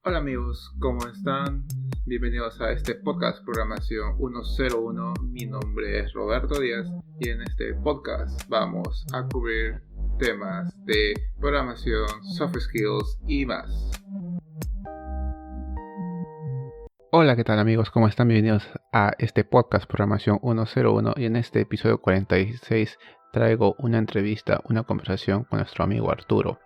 Hola amigos, ¿cómo están? Bienvenidos a este podcast Programación 101. Mi nombre es Roberto Díaz y en este podcast vamos a cubrir temas de programación, soft skills y más. Hola, ¿qué tal amigos? ¿Cómo están? Bienvenidos a este podcast Programación 101 y en este episodio 46 traigo una entrevista, una conversación con nuestro amigo Arturo.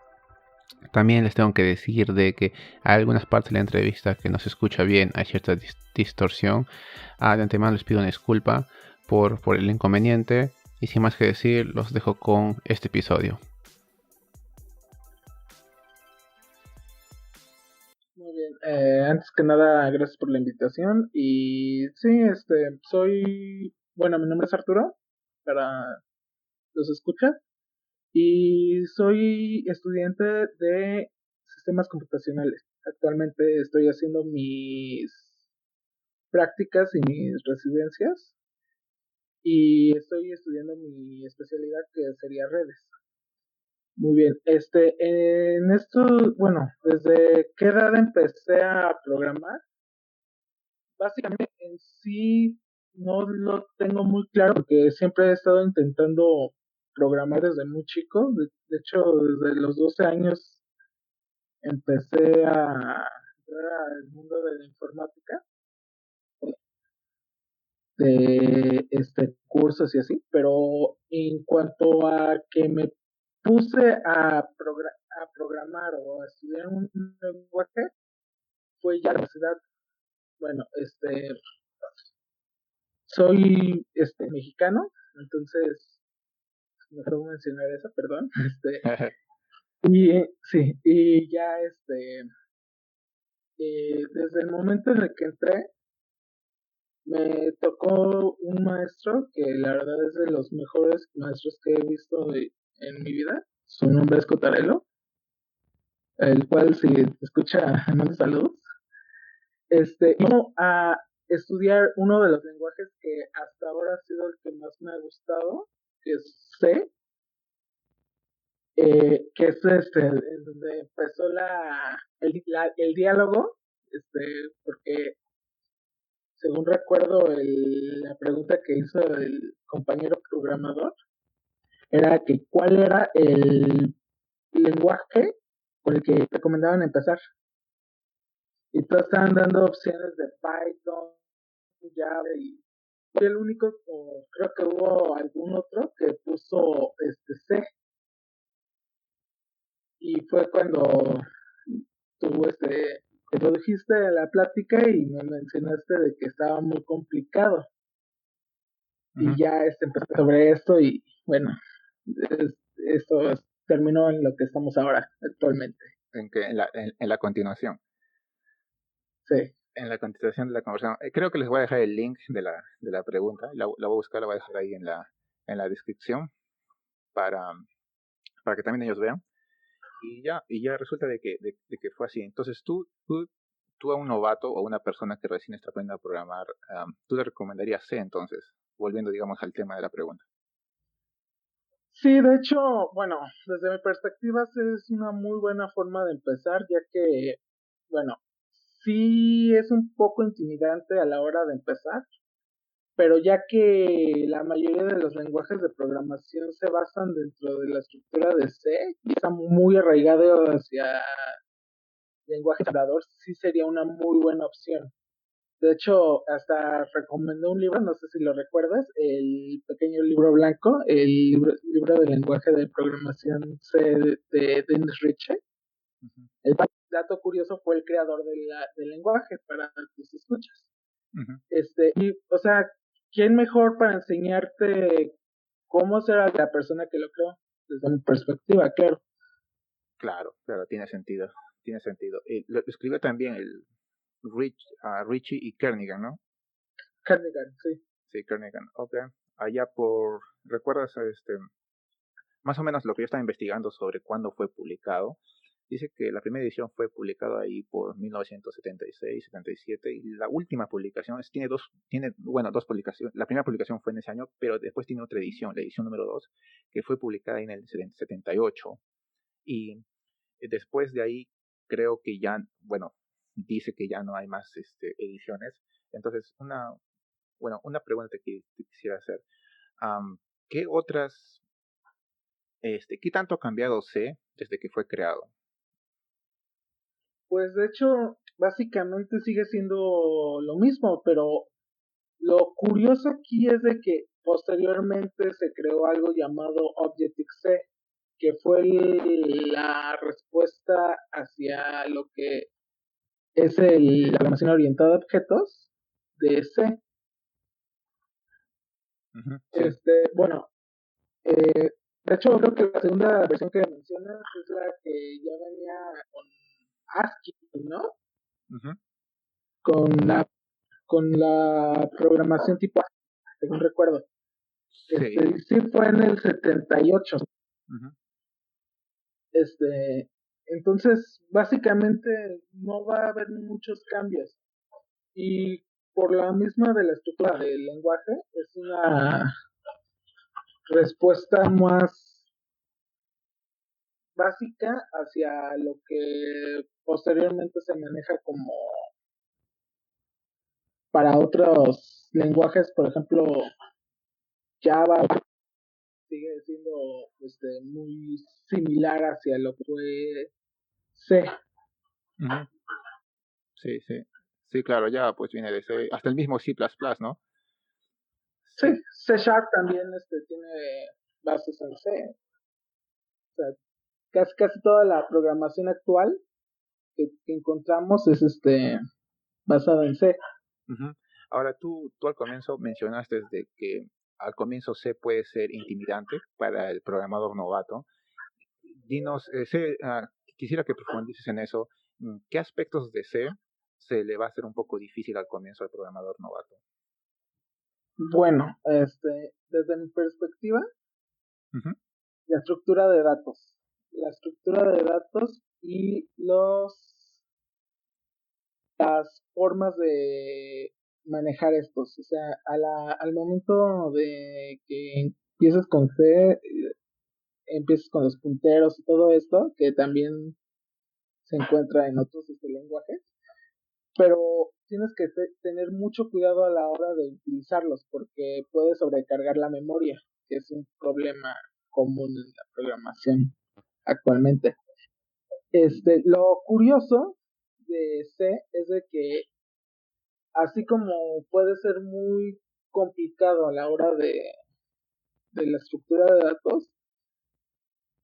También les tengo que decir de que hay algunas partes de la entrevista que no se escucha bien, hay cierta distorsión. De antemano les pido una disculpa por el inconveniente y sin más que decir los dejo con este episodio. Muy bien, antes que nada, gracias por la invitación. Y sí, mi nombre es Arturo, para los escucha, y soy estudiante de sistemas computacionales. Actualmente estoy haciendo mis prácticas y mis residencias, y estoy estudiando mi especialidad que sería redes. Muy bien, en esto, bueno, ¿desde qué edad empecé a programar? Básicamente en sí no lo tengo muy claro porque siempre he estado intentando programar desde muy chico. De hecho, desde los 12 años empecé a entrar al mundo de la informática, de cursos y así, pero en cuanto a que me puse a programar o a estudiar un lenguaje, fue ya la universidad. Bueno, soy mexicano, entonces no debo mencionar eso, perdón. Sí, y ya desde el momento en el que entré, me tocó un maestro que la verdad es de los mejores maestros que he visto en mi vida. Su nombre es Cotarelo, el cual si te escucha, mando saludos. Vamos a estudiar uno de los lenguajes que hasta ahora ha sido el que más me ha gustado, que es C, que es en donde empezó el diálogo, porque según recuerdo la pregunta que hizo el compañero programador era que cuál era el lenguaje con el que recomendaban empezar. Y todos estaban dando opciones de Python, Java y fui el único, o creo que hubo algún otro que puso C. Y fue cuando tú introdujiste la plática y me mencionaste de que estaba muy complicado. Y ya empecé sobre esto y bueno, esto terminó en lo que estamos ahora actualmente. En la continuación. Sí. En la continuación de la conversación. Creo que les voy a dejar el link de la pregunta. La voy a buscar, la voy a dejar ahí en la descripción para que también ellos vean. Y ya resulta de que fue así. Entonces tú a un novato o una persona que recién está aprendiendo a programar, tú le recomendarías C entonces, volviendo digamos al tema de la pregunta. Sí, de hecho, bueno, desde mi perspectiva es una muy buena forma de empezar, ya que, bueno, sí es un poco intimidante a la hora de empezar, pero ya que la mayoría de los lenguajes de programación se basan dentro de la estructura de C y está muy arraigado hacia lenguaje hablador, sí sería una muy buena opción. De hecho, hasta recomendó un libro, no sé si lo recuerdas, el pequeño libro blanco, el libro de lenguaje de programación C de Dennis Ritchie. Uh-huh. El dato curioso fue el creador del lenguaje para tus escuchas. Uh-huh. Y, o sea, ¿quién mejor para enseñarte cómo será la persona que lo creó? Desde mi perspectiva, claro. Claro, tiene sentido. Y lo escribió también el Ritchie y Kernighan, ¿no? Kernighan, sí. Sí, Kernighan. Ok. Allá ¿recuerdas más o menos lo que yo estaba investigando sobre cuándo fue publicado? Dice que la primera edición fue publicada ahí por 1976, 77 y la última publicación tiene dos publicaciones. La primera publicación fue en ese año, pero después tiene otra edición, la edición número 2, que fue publicada en el 78. Y después de ahí creo que ya dice que ya no hay más ediciones. Entonces, una pregunta que te quisiera hacer. Am, ¿Qué otras, qué tanto ha cambiado C desde que fue creado? Pues de hecho, básicamente sigue siendo lo mismo, pero lo curioso aquí es de que posteriormente se creó algo llamado Objective-C, que fue la respuesta hacia lo que es la programación orientada a objetos de C. Ujú, sí. Bueno, de hecho creo que la segunda versión que mencionas es la que ya venía con ASCII, ¿no? Ujú, Con la programación tipo ASCII, según recuerdo. sí. Sí fue en el 78. Ujú, Entonces, básicamente no va a haber muchos cambios. Y por la misma de la estructura del lenguaje, es una respuesta más básica hacia lo que posteriormente se maneja como para otros lenguajes, por ejemplo, Java sigue siendo muy similar hacia lo que fue C. ujú, sí, sí. Sí, claro, ya pues viene de C, hasta el mismo C++, ¿no? Sí, Sí. C Sharp también tiene bases en C. O sea, casi toda la programación actual que encontramos es basada en C. Ujú. Ahora, tú al comienzo mencionaste de que al comienzo C puede ser intimidante para el programador novato. Dinos, quisiera que profundices en eso. ¿Qué aspectos de C se le va a hacer un poco difícil al comienzo al programador novato? Bueno, desde mi perspectiva, Ujú, la estructura de datos. La estructura de datos y las formas de manejar estos. O sea, al momento de que empieces con C, empieces con los punteros y todo esto, que también se encuentra en otros lenguajes, pero tienes que tener mucho cuidado a la hora de utilizarlos porque puede sobrecargar la memoria, que es un problema común en la programación actualmente. Lo curioso de C es de que así como puede ser muy complicado a la hora de la estructura de datos,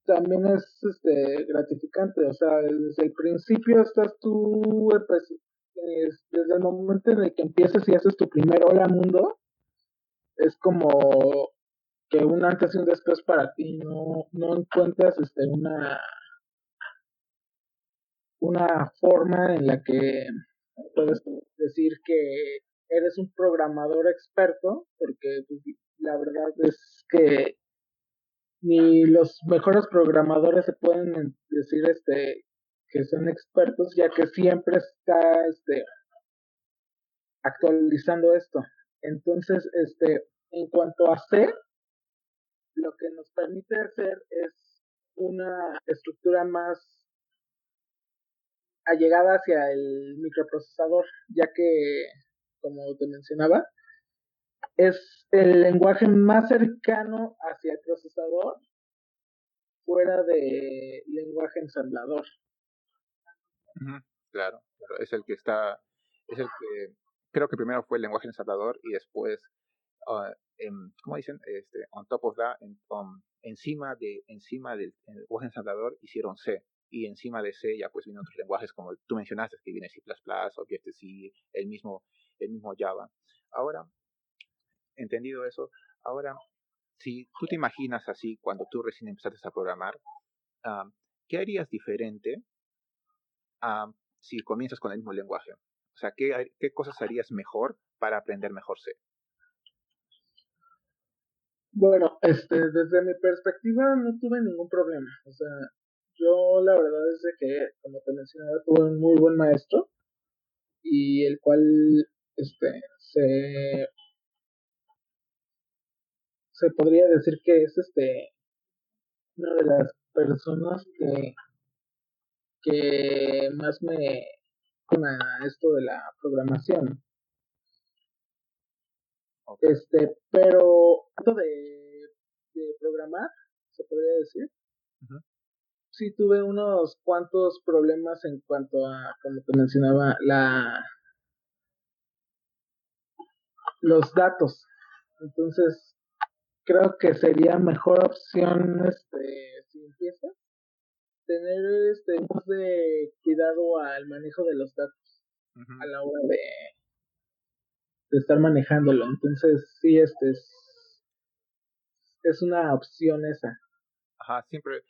también es gratificante. O sea, desde el principio estás tú, pues, desde el momento en el que empiezas y haces tu primer hola mundo, es como que un antes y un después para ti. No encuentras una forma en la que puedes decir que eres un programador experto, porque pues, la verdad es que ni los mejores programadores se pueden decir que son expertos, ya que siempre está actualizando esto. Entonces, en cuanto a C, lo que nos permite hacer es una estructura más allegada hacia el microprocesador, ya que, como te mencionaba, es el lenguaje más cercano hacia el procesador fuera de lenguaje ensamblador. ujú, claro, claro, es el que, creo que primero fue el lenguaje ensamblador y después, ¿cómo dicen? On top of that, encima del lenguaje ensamblador hicieron C. Y encima de C ya pues vienen otros lenguajes como tú mencionaste, que viene C++, Objective-C, el mismo Java. Ahora, entendido eso, ahora, si tú te imaginas así cuando tú recién empezaste a programar, um, ¿qué harías diferente si comienzas con el mismo lenguaje? O sea, ¿qué cosas harías mejor para aprender mejor C? Bueno, desde mi perspectiva no tuve ningún problema. O sea, yo la verdad es de que, como te mencionaba, tuve un muy buen maestro y el cual este, se, se podría decir que es una de las personas que más me con esto de la programación. Okay. Pero esto de programar, se podría decir, Ujú. sí tuve unos cuantos problemas en cuanto a, como te mencionaba, los datos. Entonces, creo que sería mejor opción, si empiezas, tener un poco de cuidado al manejo de los datos a Ujú. la hora de estar manejándolo. Entonces, sí, es una opción esa. Ajá, siempre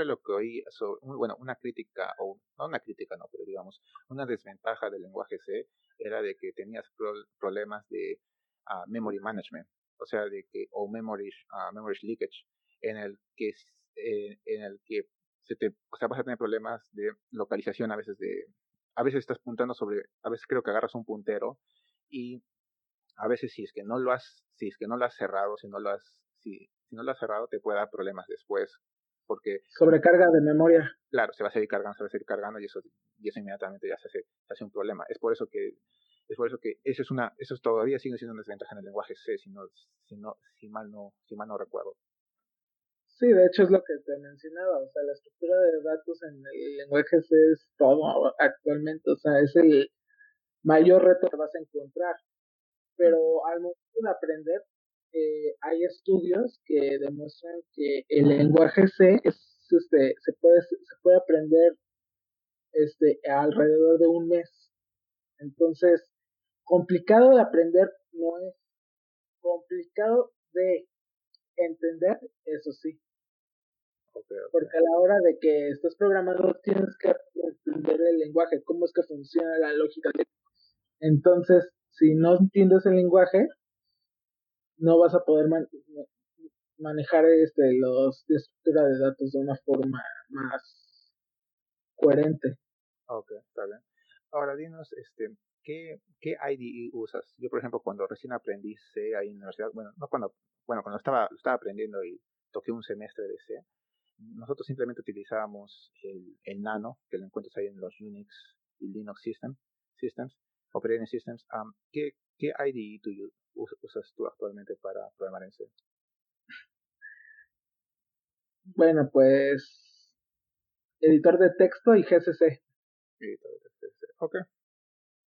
lo que oí sobre, bueno, una crítica, o no una crítica, no, pero digamos, una desventaja del lenguaje C era de que tenías problemas de memory management, o sea, o memory leakage, en el que, en el que o sea, vas a tener problemas de localización a veces estás puntando a veces creo que agarras un puntero y a veces si es que no lo has cerrado, si no lo has cerrado te puede dar problemas después, porque Sobrecarga de memoria. claro, se va a seguir cargando y eso inmediatamente ya se hace un problema. Es por eso que eso todavía sigue siendo una desventaja en el lenguaje C, si mal no recuerdo. Sí, de hecho es lo que te mencionaba, o sea, la estructura de datos en el lenguaje C es todo actualmente, o sea, es el mayor reto que vas a encontrar, Ujú. pero al momento de aprender, hay estudios que demuestran que el lenguaje C se puede aprender alrededor de un mes. Entonces, complicado de aprender no es, complicado de entender, eso sí, Ok, ok. porque a la hora de que estás programando tienes que entender el lenguaje, cómo es que funciona la lógica. Entonces, si no entiendes el lenguaje, no vas a poder manejar la estructura de datos de una forma más coherente. Ok, está bien. Ahora dinos, ¿qué IDE usas? Yo, por ejemplo, cuando recién aprendí C ahí en la universidad, bueno, no cuando, bueno, cuando lo estaba aprendiendo y toqué un semestre de C, nosotros simplemente utilizábamos el Nano, que lo encuentras ahí en los Unix y Linux Systems, Operating Systems. ¿Qué IDE usas tú actualmente para programar en C? Bueno, pues editor de texto y GCC. Ok,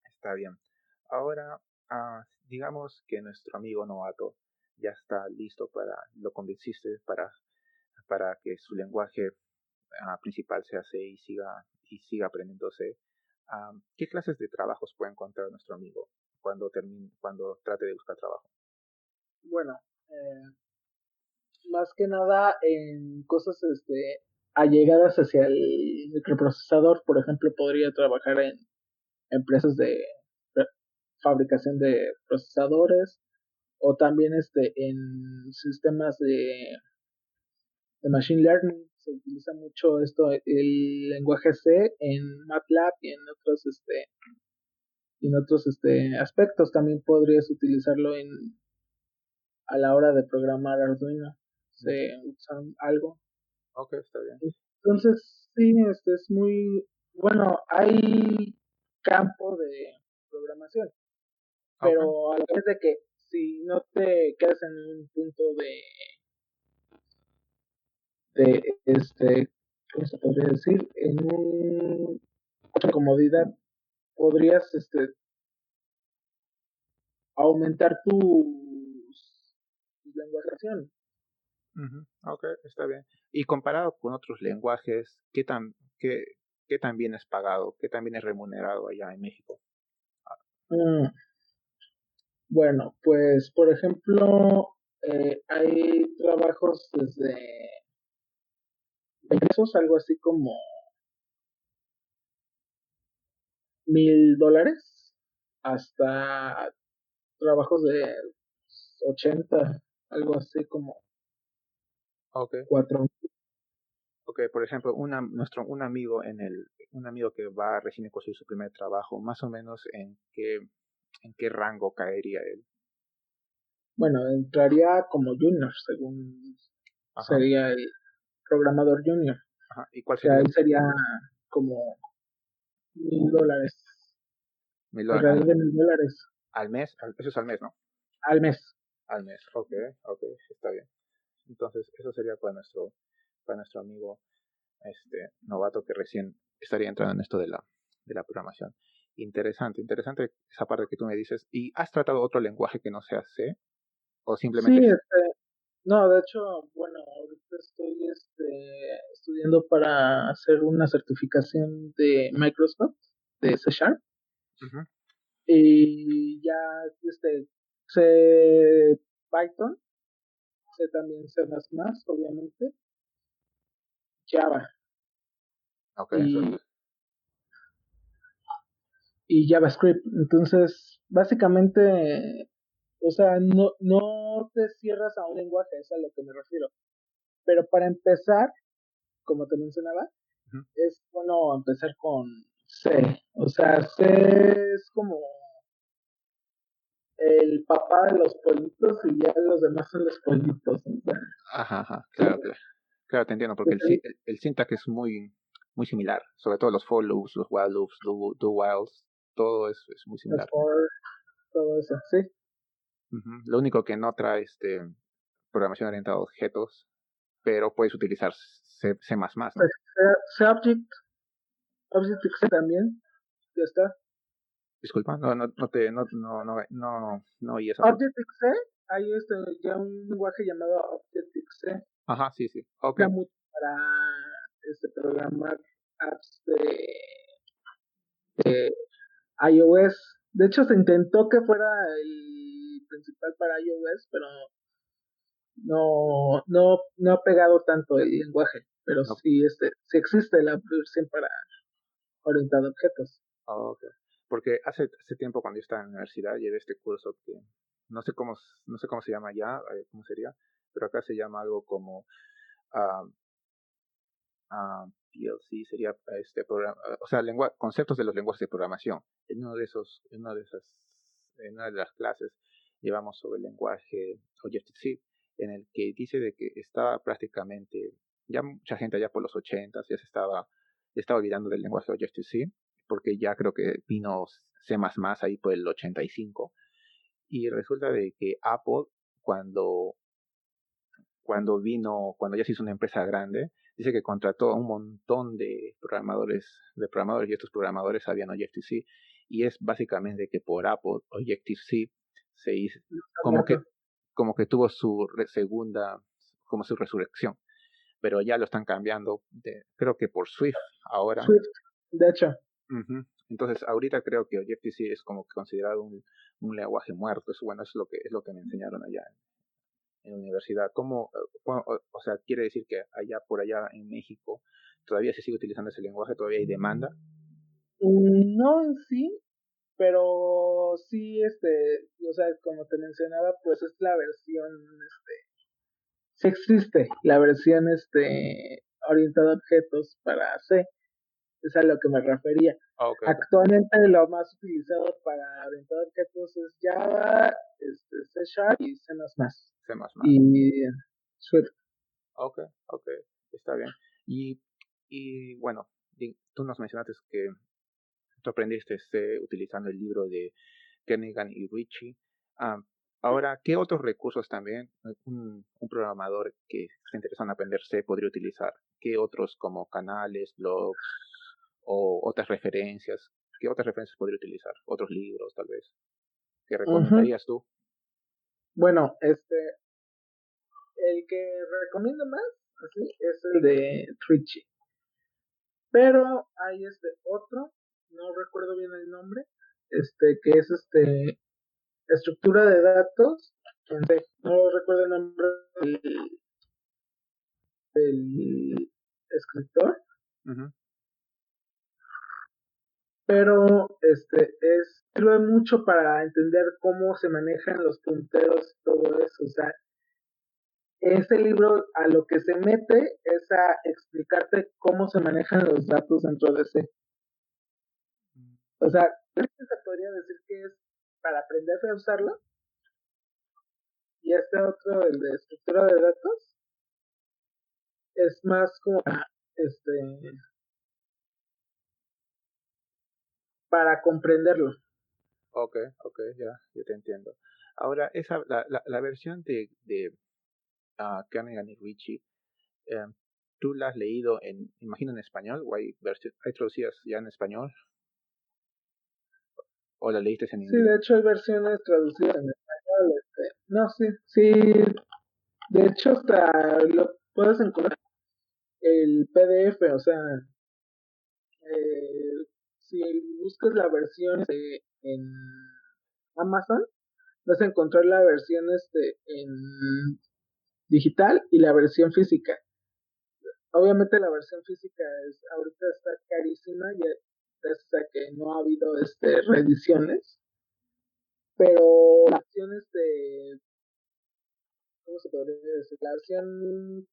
está bien. Ahora, digamos que nuestro amigo novato ya está listo lo convenciste para que su lenguaje principal sea C y siga aprendiendo C. ¿Qué clases de trabajos puede encontrar nuestro amigo cuando trate de buscar trabajo? Bueno, más que nada en cosas allegadas hacia el microprocesador, por ejemplo, podría trabajar en empresas de fabricación de procesadores o también en sistemas de machine learning. Se utiliza mucho el lenguaje C en MATLAB y en otros aspectos. También podrías utilizarlo a la hora de programar Arduino. Ujú. Se usan algo. Ok, está bien. Entonces, sí, es muy bueno. Hay campo de programación, Ok. pero a la vez de que si no te quedas en un punto de ¿cómo se podría decir? En una comodidad, podrías aumentar tu lenguaje. Ujú. Ok, está bien. Y comparado con otros lenguajes, qué tan bien es pagado? ¿Qué tan bien es remunerado allá en México? Mm, bueno, pues por ejemplo, hay trabajos desde pesos, algo así como $1,000, hasta trabajos de 80, algo así como Ok. 4. Ok, por ejemplo, un amigo que va recién a conseguir su primer trabajo, más o menos en qué rango caería él. Bueno, entraría como junior, según Ajá, sería el programador junior. ajá. ¿Y O cuál sea, sería? él sería como $1,000. alrededor de $1,000 al mes, eso es al mes, ¿no? al mes. Al mes, ok, está bien. Entonces, eso sería para nuestro amigo novato que recién estaría entrando en esto de la programación. Interesante esa parte que tú me dices. ¿Y has tratado otro lenguaje que no sea C? ¿O Sí, simplemente no, de hecho, bueno, ahorita estoy estudiando para hacer una certificación de Microsoft, de C Sharp, Ujú. y ya sé Python, sé también C++, obviamente, Java Ok, y, y JavaScript. Entonces, básicamente, o sea, no te cierras a un lenguaje, es a lo que me refiero. Pero para empezar, como te mencionaba, ujú. es bueno empezar con C. O sea, C es como el papá de los pollitos y ya los demás son los pollitos. O sea, Ajá, claro, te entiendo, porque el syntax es muy similar, sobre todo los for loops, los while loops, do whiles, todo es muy los similar. for, todo eso, sí. Ujú. Lo único que no trae programación orientada a objetos, pero puedes utilizar C++, ¿no? Pues, C Objective-C también, ya está. Disculpa, no oí esa parte. Objective-C, hay ya un lenguaje llamado Objective-C, Ajá, sí, ok. usa mucho para programar apps de iOS. De hecho, se intentó que fuera el principal para iOS, pero no ha pegado tanto el lenguaje. Pero No, sí existe la versión para orientado a objetos. ok. Porque hace tiempo cuando yo estaba en la universidad llevé este curso que no sé cómo se llama allá, cómo sería, pero acá se llama algo como ah, PLC, sería o sea, conceptos de los lenguajes de programación. En una de las clases llevamos sobre el lenguaje Objective-C, en el que dice de que estaba prácticamente, ya mucha gente allá por los 80 ya estaba olvidando del lenguaje Objective-C, porque ya creo que vino C++ ahí por el 85, y resulta de que Apple, cuando cuando ya se hizo una empresa grande, dice que contrató a un montón de programadores, y estos programadores sabían Objective-C, y es básicamente que por Apple Objective-C se hizo, Está como que, muerto. como que tuvo su segunda, como su resurrección, pero ya lo están cambiando, creo que por Swift ahora. Swift, de hecho. Ujú. Entonces, ahorita creo que Objective-C es como que considerado un lenguaje muerto. Eso, bueno, es lo que me enseñaron allá en la universidad. O sea, quiere decir que por allá en México todavía se sigue utilizando ese lenguaje, todavía hay demanda? No en sí, pero sí, o sea, como te mencionaba, pues es la versión, sí existe la versión, orientada a objetos para C, es a lo que me refería. Ok. Actualmente lo más utilizado para orientar objetos es Java, C Sharp y C++. C++. Y Swift. Ok, ok, está bien. Y, bueno, tú nos mencionaste que tú aprendiste C utilizando el libro de Kernighan y Ritchie. Ah, ahora, ¿qué otros recursos también un programador que se interesa en aprender C podría utilizar? ¿Qué otros como canales, blogs o otras referencias? ¿Qué otras referencias podría utilizar? ¿Otros libros, tal vez? ¿Qué Ujú. recomendarías tú? Bueno, el que recomiendo más, así, es el de Twitchy. Pero hay otro, no recuerdo bien el nombre, que es estructura de datos, no recuerdo el nombre del escritor, Ujú. pero sirve mucho para entender cómo se manejan los punteros y todo eso. O sea, este libro a lo que se mete es a explicarte cómo se manejan los datos dentro de ese. O sea, se podría decir que es para aprenderse a usarlo, y este otro, el de estructura de datos, es más como este para comprenderlo. Ok, ok, ya te entiendo. Ahora, la versión de Kanigan y Richie, eh, ¿tú la has leído imagino en español, o hay traducidas ya en español, o la leíste en Sí, inglés? de hecho hay versiones traducidas en español. No, sí, sí. De hecho, hasta lo puedes encontrar el PDF, o sea, si buscas la versión en Amazon, vas a encontrar la versión en digital y la versión física. Obviamente la versión física ahorita está carísima, ya gracias a que no ha habido reediciones, pero la versión ¿cómo se podría decir? La versión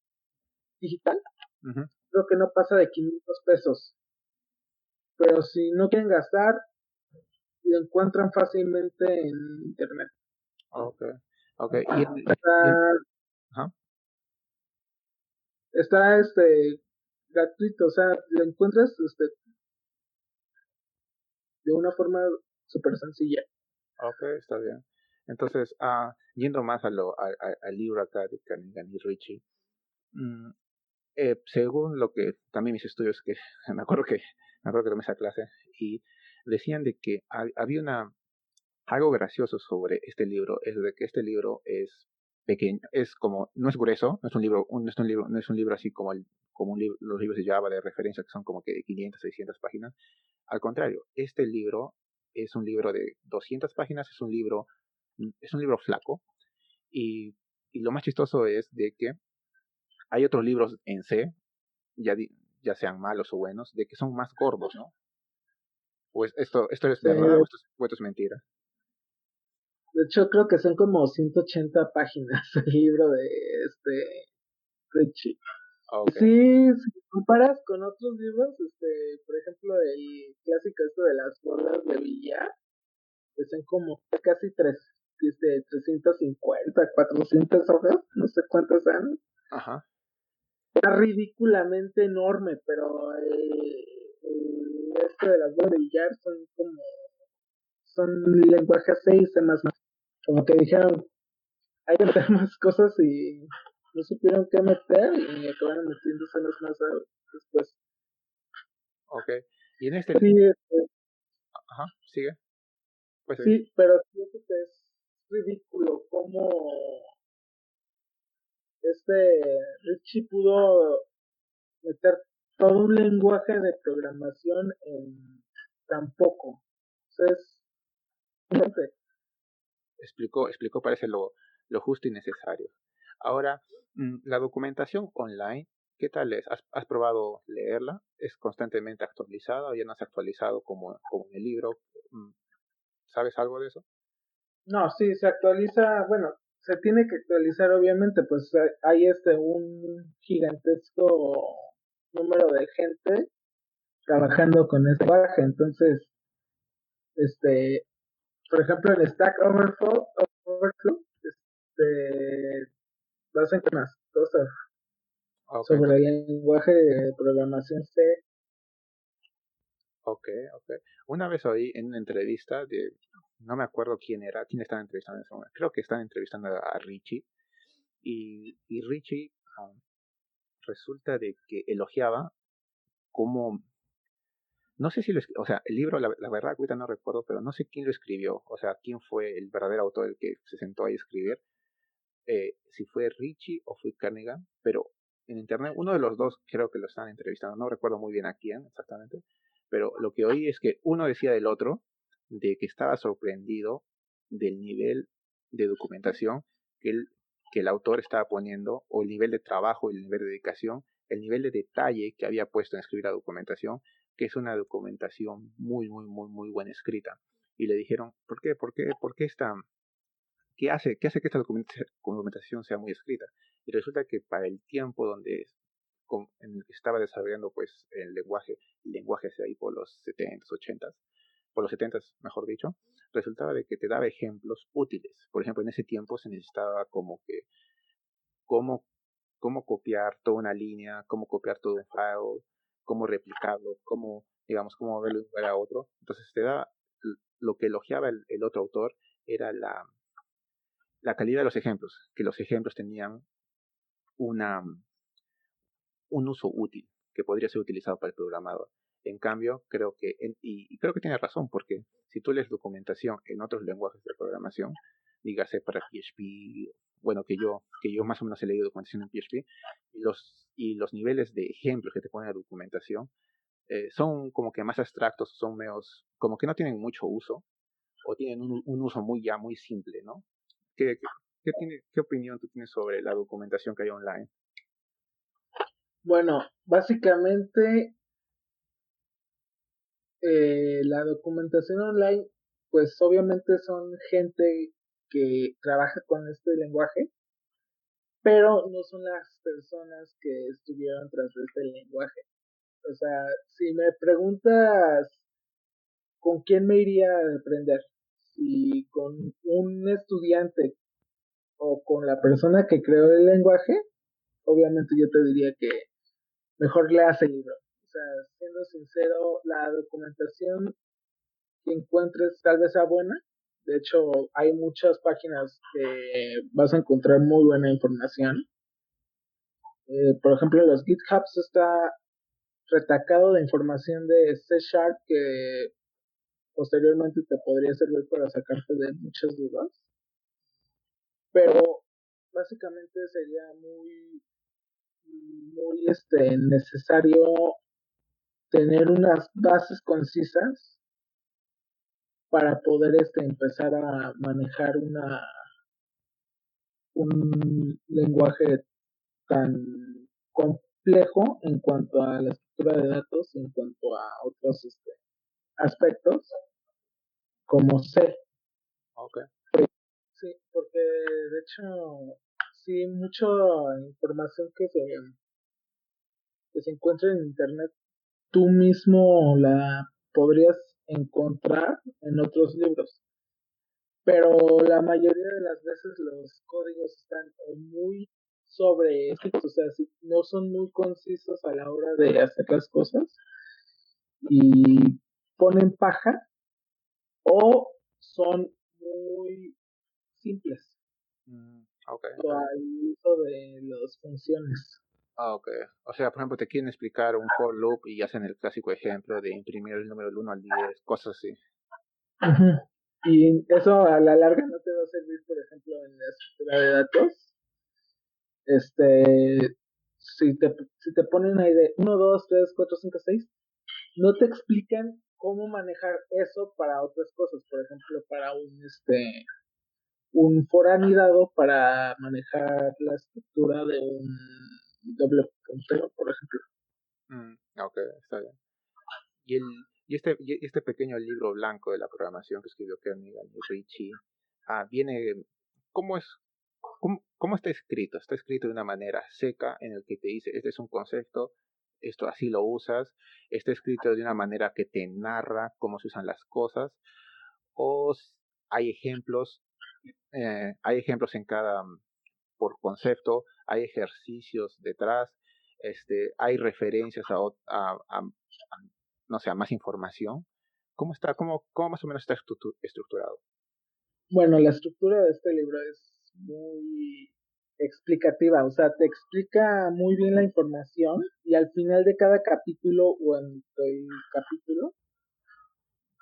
digital Ujú. creo que no pasa de 500 pesos, pero si no quieren gastar, lo encuentran fácilmente en internet. Ok, ok. Está, Ajá. está gratuito, o sea, lo encuentras de una forma súper sencilla. Ok, está bien. Entonces, yendo más al libro acá de Kanigan y Richie, mm, según lo que también mis estudios, que me acuerdo que tomé esa clase, y decían de que había algo gracioso sobre este libro, es de que este libro es pequeño, no es grueso, no es un libro así como los libros de Java de referencia que son como que de 500, 600 páginas. Al contrario, este libro es un libro de 200 páginas, es un libro flaco, y, y lo más chistoso es de que hay otros libros en C, ya, ya sean malos o buenos, de que son más gordos, ¿no? Pues esto es Sí, verdad o esto es mentira. de hecho, creo que son como 180 páginas el libro de Richie. Ok, Sí, si comparas con otros libros, por ejemplo, el clásico de las bolas de billar, que son como casi 350, 400 hojas, no sé cuántas sean. ajá, Está ridículamente enorme, pero de las bolas de billar son lenguaje 6, más. Como que dijeron, hay que meter más cosas y no supieron qué meter y acabaron metiéndose más después. ok. Y en este, Sí, ajá, sigue, pues sí. sí, pero siento que es ridículo cómo este Richie pudo meter todo un lenguaje de programación en tan poco. O sea, no sé. Explicó parece lo justo y necesario. Ahora, la documentación online, ¿qué tal es? ¿Has probado leerla? ¿Es constantemente actualizada o ya no se ha actualizado como en el libro? Mm, ¿Sabes algo de eso? No, sí, se actualiza, bueno, se tiene que actualizar obviamente, pues hay un gigantesco número de gente trabajando con este lenguaje, entonces, este, por ejemplo, en Overflow, vas a encontrar más cosas Ok, sobre entonces, el lenguaje de programación C. ok, ok. Una vez oí en una entrevista no me acuerdo quién estaba entrevistando en ese momento. Creo que estaban entrevistando a Richie, y Richie resulta de que elogiaba cómo, no sé si o sea, el libro, la verdad, ahorita no recuerdo, pero no sé quién lo escribió, o sea, quién fue el verdadero autor el que se sentó ahí a escribir, si fue Richie o fue Carnegie, pero en internet uno de los dos creo que lo están entrevistando, no recuerdo muy bien a quién exactamente, pero lo que oí es que uno decía del otro de que estaba sorprendido del nivel de documentación que el, que el autor estaba poniendo, o el nivel de trabajo, el nivel de dedicación, el nivel de detalle que había puesto en escribir la documentación, que es una documentación muy, muy, muy, muy buena escrita. Y le dijeron, ¿por qué? ¿Por qué esta, qué hace que esta documentación sea muy escrita? Y resulta que para el tiempo en el que estaba desarrollando pues el lenguaje hacia ahí por los 70s, 80s, por los 70s mejor dicho, resultaba de que te daba ejemplos útiles. Por ejemplo, en ese tiempo se necesitaba como que cómo, cómo copiar toda una línea, cómo copiar todo un file, cómo replicarlo, digamos, cómo moverlo de un lugar a otro. Entonces te da lo que elogiaba el otro autor era la calidad de los ejemplos, que los ejemplos tenían una, un uso útil que podría ser utilizado para el programador. En cambio, creo que, y creo que tiene razón, porque si tú lees documentación en otros lenguajes de programación, dígase para PHP, bueno, que yo más o menos he leído documentación en PHP, y los niveles de ejemplos que te pone la documentación son como que más abstractos, son menos, como que no tienen mucho uso, o tienen un uso muy simple, ¿no? ¿Qué opinión tú tienes sobre la documentación que hay online? Bueno, básicamente la documentación online, pues obviamente son gente que trabaja con este lenguaje, pero no son las personas que estuvieron tras de este lenguaje. O sea, si me preguntas con quién me iría a aprender, si con un estudiante o con la persona que creó el lenguaje, obviamente yo te diría que mejor leas el libro. O sea, siendo sincero, la documentación que encuentres tal vez sea buena. De hecho, hay muchas páginas que vas a encontrar muy buena información. Por ejemplo, en los GitHubs está retacado de información de C Sharp que posteriormente te podría servir para sacarte de muchas dudas. Pero básicamente sería muy necesario tener unas bases concisas para poder empezar a manejar un lenguaje tan complejo en cuanto a la estructura de datos, en cuanto a otros aspectos, como C. Okay. Sí, porque de hecho, sí, mucha información que se encuentra en Internet, tú mismo la podrías encontrar en otros libros. Pero la mayoría de las veces los códigos están muy sobre escritos, o sea, sí, no son muy concisos a la hora de hacer las cosas y ponen paja o son muy simples Ok, al uso de las funciones. ok. O sea, por ejemplo, te quieren explicar un for loop y hacen el clásico ejemplo de imprimir el número del 1 al 10, cosas así. Uh-huh. Y eso a la larga no te va a servir, por ejemplo, en la estructura de datos. Este, si te ponen ahí de 1, 2, 3, 4, 5, 6, no te explican cómo manejar eso para otras cosas. Por ejemplo, para un for anidado para manejar la estructura de un doble puntero, por ejemplo. Ok, está bien. Y este pequeño libro blanco de la programación que escribió Kernighan y Ritchie, viene, ¿cómo es, cómo está escrito? Está escrito de una manera seca en el que te dice, este es un concepto, esto así lo usas, está escrito de una manera que te narra cómo se usan las cosas, o hay ejemplos en cada, por concepto, hay ejercicios detrás, hay referencias no sé, a más información. ¿Cómo está, cómo más o menos está estructurado? Bueno, la estructura de este libro es muy explicativa, o sea, te explica muy bien la información y al final de cada capítulo o en el capítulo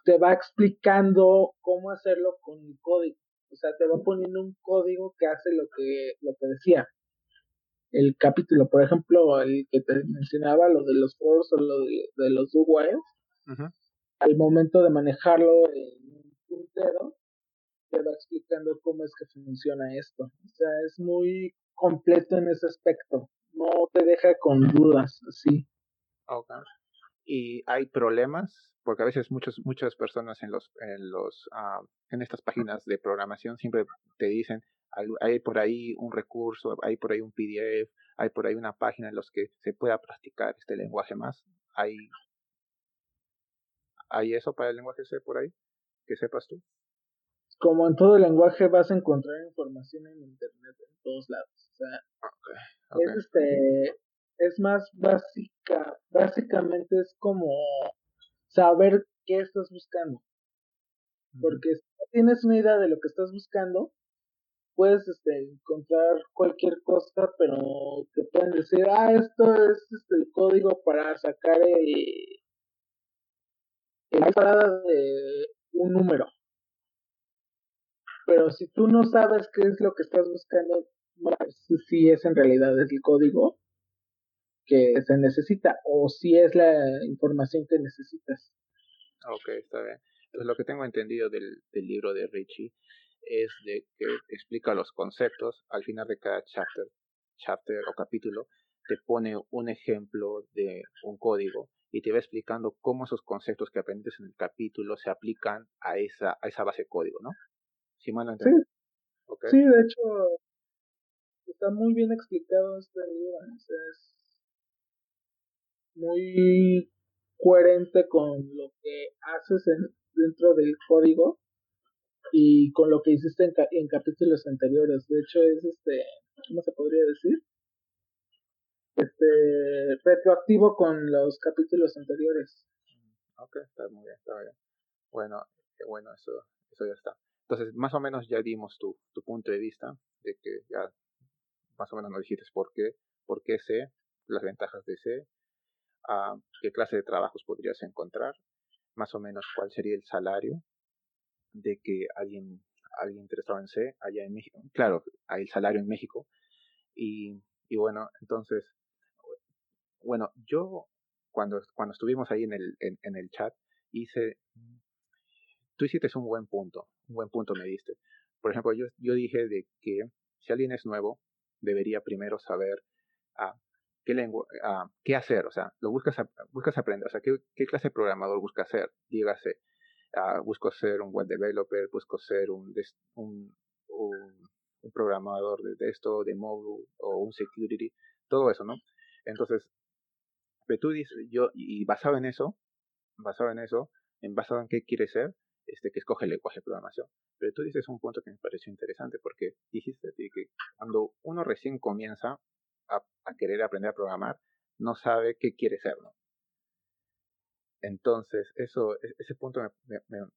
te va explicando cómo hacerlo con el código. O sea, te va poniendo un código que hace lo que decía el capítulo. Por ejemplo, el que te mencionaba, lo de los fors o lo de los do whiles, Ujú. al momento de manejarlo en un puntero, te va explicando cómo es que funciona esto. O sea, es muy completo en ese aspecto. No te deja con dudas, así. Ok. Y hay problemas, porque a veces muchas personas en estas páginas de programación siempre te dicen, hay por ahí un recurso, hay por ahí un PDF, hay por ahí una página en los que se pueda practicar este lenguaje más. ¿Hay eso para el lenguaje C por ahí? Que sepas tú. Como en todo lenguaje vas a encontrar información en internet en todos lados. O sea, Ok, ok. es es más básica, básicamente es como saber qué estás buscando. Ujú. porque si no tienes una idea de lo que estás buscando, puedes encontrar cualquier cosa, pero te pueden decir, esto es el código para sacar la entrada de un número. Pero si tú no sabes qué es lo que estás buscando, no sabes si es en realidad el código que se necesita o si es la información que necesitas. Ok, está bien. Entonces, lo que tengo entendido del libro de Richie es de que te explica los conceptos. Al final de cada chapter o capítulo, te pone un ejemplo de un código y te va explicando cómo esos conceptos que aprendes en el capítulo se aplican a esa base de código, ¿no? Si mal no Sí, entendí. Ok. sí, de hecho está muy bien explicado este libro, o sea, es muy coherente con lo que haces dentro del código y con lo que hiciste en capítulos anteriores. De hecho, es ¿cómo se podría decir? Retroactivo con los capítulos anteriores. Ok, está muy bien, está bien. Bueno, bueno, eso ya está. Entonces, más o menos ya dimos tu punto de vista de que ya más o menos nos dijiste por qué C, las ventajas de C, qué clase de trabajos podrías encontrar, más o menos cuál sería el salario de que alguien interesado en C allá en México. Claro, hay el salario en México. Y bueno, entonces, bueno, yo cuando estuvimos ahí en el chat, hice, tú hiciste un buen punto me diste. Por ejemplo, yo dije de que si alguien es nuevo, debería primero saber a qué hacer, o sea, buscas aprender, o sea, qué clase de programador busca ser, dígase, busco ser un web developer, busco ser un programador de esto, de mobile o un security, todo eso, ¿no? Entonces, pero tú dices, y basado en eso, basado en qué quiere ser, que escoge el lenguaje de programación. Pero tú dices un punto que me pareció interesante, porque dijiste que cuando uno recién comienza a querer aprender a programar, no sabe qué quiere ser, ¿no? Entonces, ese punto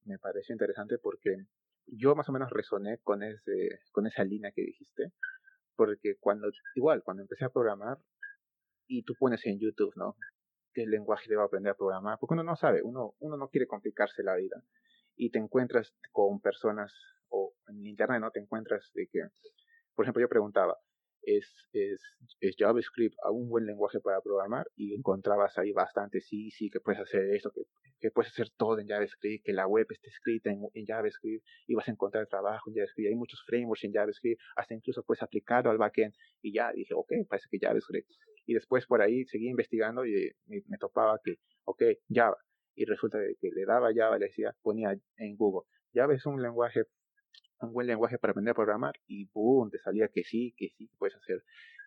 me pareció interesante porque yo más o menos resoné con esa línea que dijiste, porque cuando empecé a programar, y tú pones en YouTube, ¿no? ¿Qué lenguaje debo aprender a programar? Porque uno no sabe, uno no quiere complicarse la vida. Y te encuentras con personas, o en internet, ¿no? Te encuentras de que, por ejemplo, yo preguntaba, ¿es JavaScript un buen lenguaje para programar? Y encontrabas ahí bastante, sí, que puedes hacer esto, que puedes hacer todo en JavaScript, que la web esté escrita en JavaScript, y vas a encontrar trabajo en JavaScript. Hay muchos frameworks en JavaScript, hasta incluso puedes aplicarlo al backend. Y ya dije, ok, parece que JavaScript. Y después por ahí seguí investigando y me topaba que, ok, Java. Y resulta que le daba Java, le decía, ponía en Google, Java es un buen lenguaje para aprender a programar y boom, te salía que puedes hacer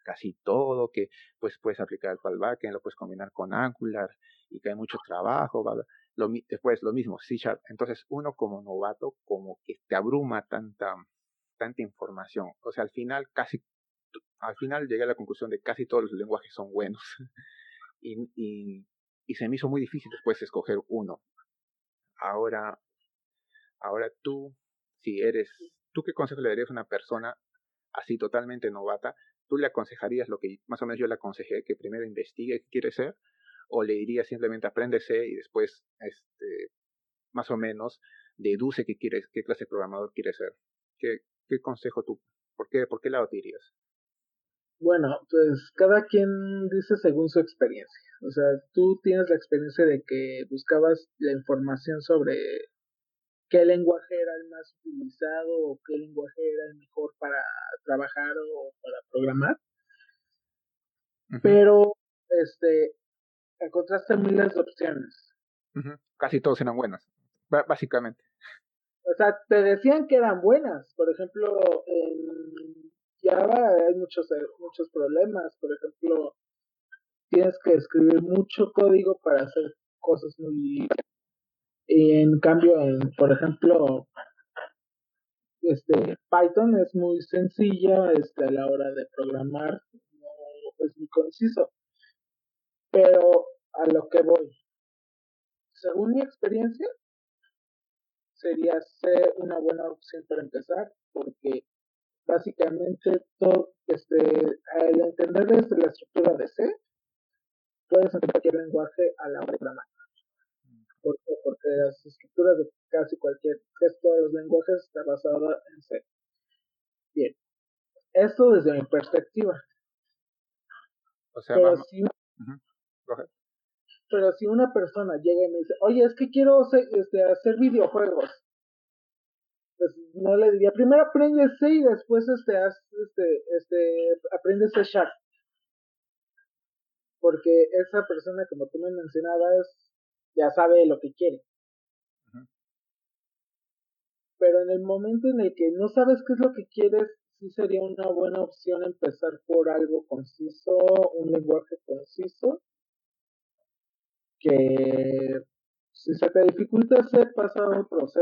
casi todo, que pues puedes aplicar para el backend, lo puedes combinar con Angular y que hay mucho trabajo, bla, bla. Después lo mismo, C Sharp. Entonces uno como novato como que te abruma tanta información. O sea, al final llegué a la conclusión de que casi todos los lenguajes son buenos y, y, y se me hizo muy difícil después escoger uno. Ahora, ahora ¿tú qué consejo le darías a una persona así totalmente novata? ¿Tú le aconsejarías lo que más o menos yo le aconsejé, que primero investigue qué quiere ser? ¿O le dirías simplemente apréndese y después, más o menos, deduce qué clase de programador quiere ser? ¿Qué consejo tú? ¿Por qué lado te irías? Bueno, pues cada quien dice según su experiencia. O sea, tú tienes la experiencia de que buscabas la información sobre qué lenguaje era el más utilizado o qué lenguaje era el mejor para trabajar o para programar, Uh -huh, pero encontraste miles de opciones. uh -huh. Casi todos eran buenos, básicamente. O sea, te decían que eran buenas. Por ejemplo, en Java hay muchos problemas. Por ejemplo, tienes que escribir mucho código para hacer cosas muy. En cambio, por ejemplo, Python es muy sencilla, a la hora de programar, no es muy conciso. Pero a lo que voy, según mi experiencia, sería C una buena opción para empezar, porque básicamente todo, al entender desde la estructura de C, puedes entender cualquier lenguaje a la hora de programar. ¿Por qué? Porque las estructuras de casi cualquier gesto de los lenguajes está basada en C. Bien, esto desde mi perspectiva. O sea, Pero si, pero si una persona llega y me dice, oye, es que quiero hacer videojuegos, pues no le diría, primero aprende C y después aprende C Sharp. Porque esa persona, como tú me mencionabas, ya sabe lo que quiere. Pero en el momento en el que no sabes qué es lo que quieres, sí sería una buena opción empezar por algo conciso, un lenguaje conciso, que si se te dificulta C, pasa a otro, C++,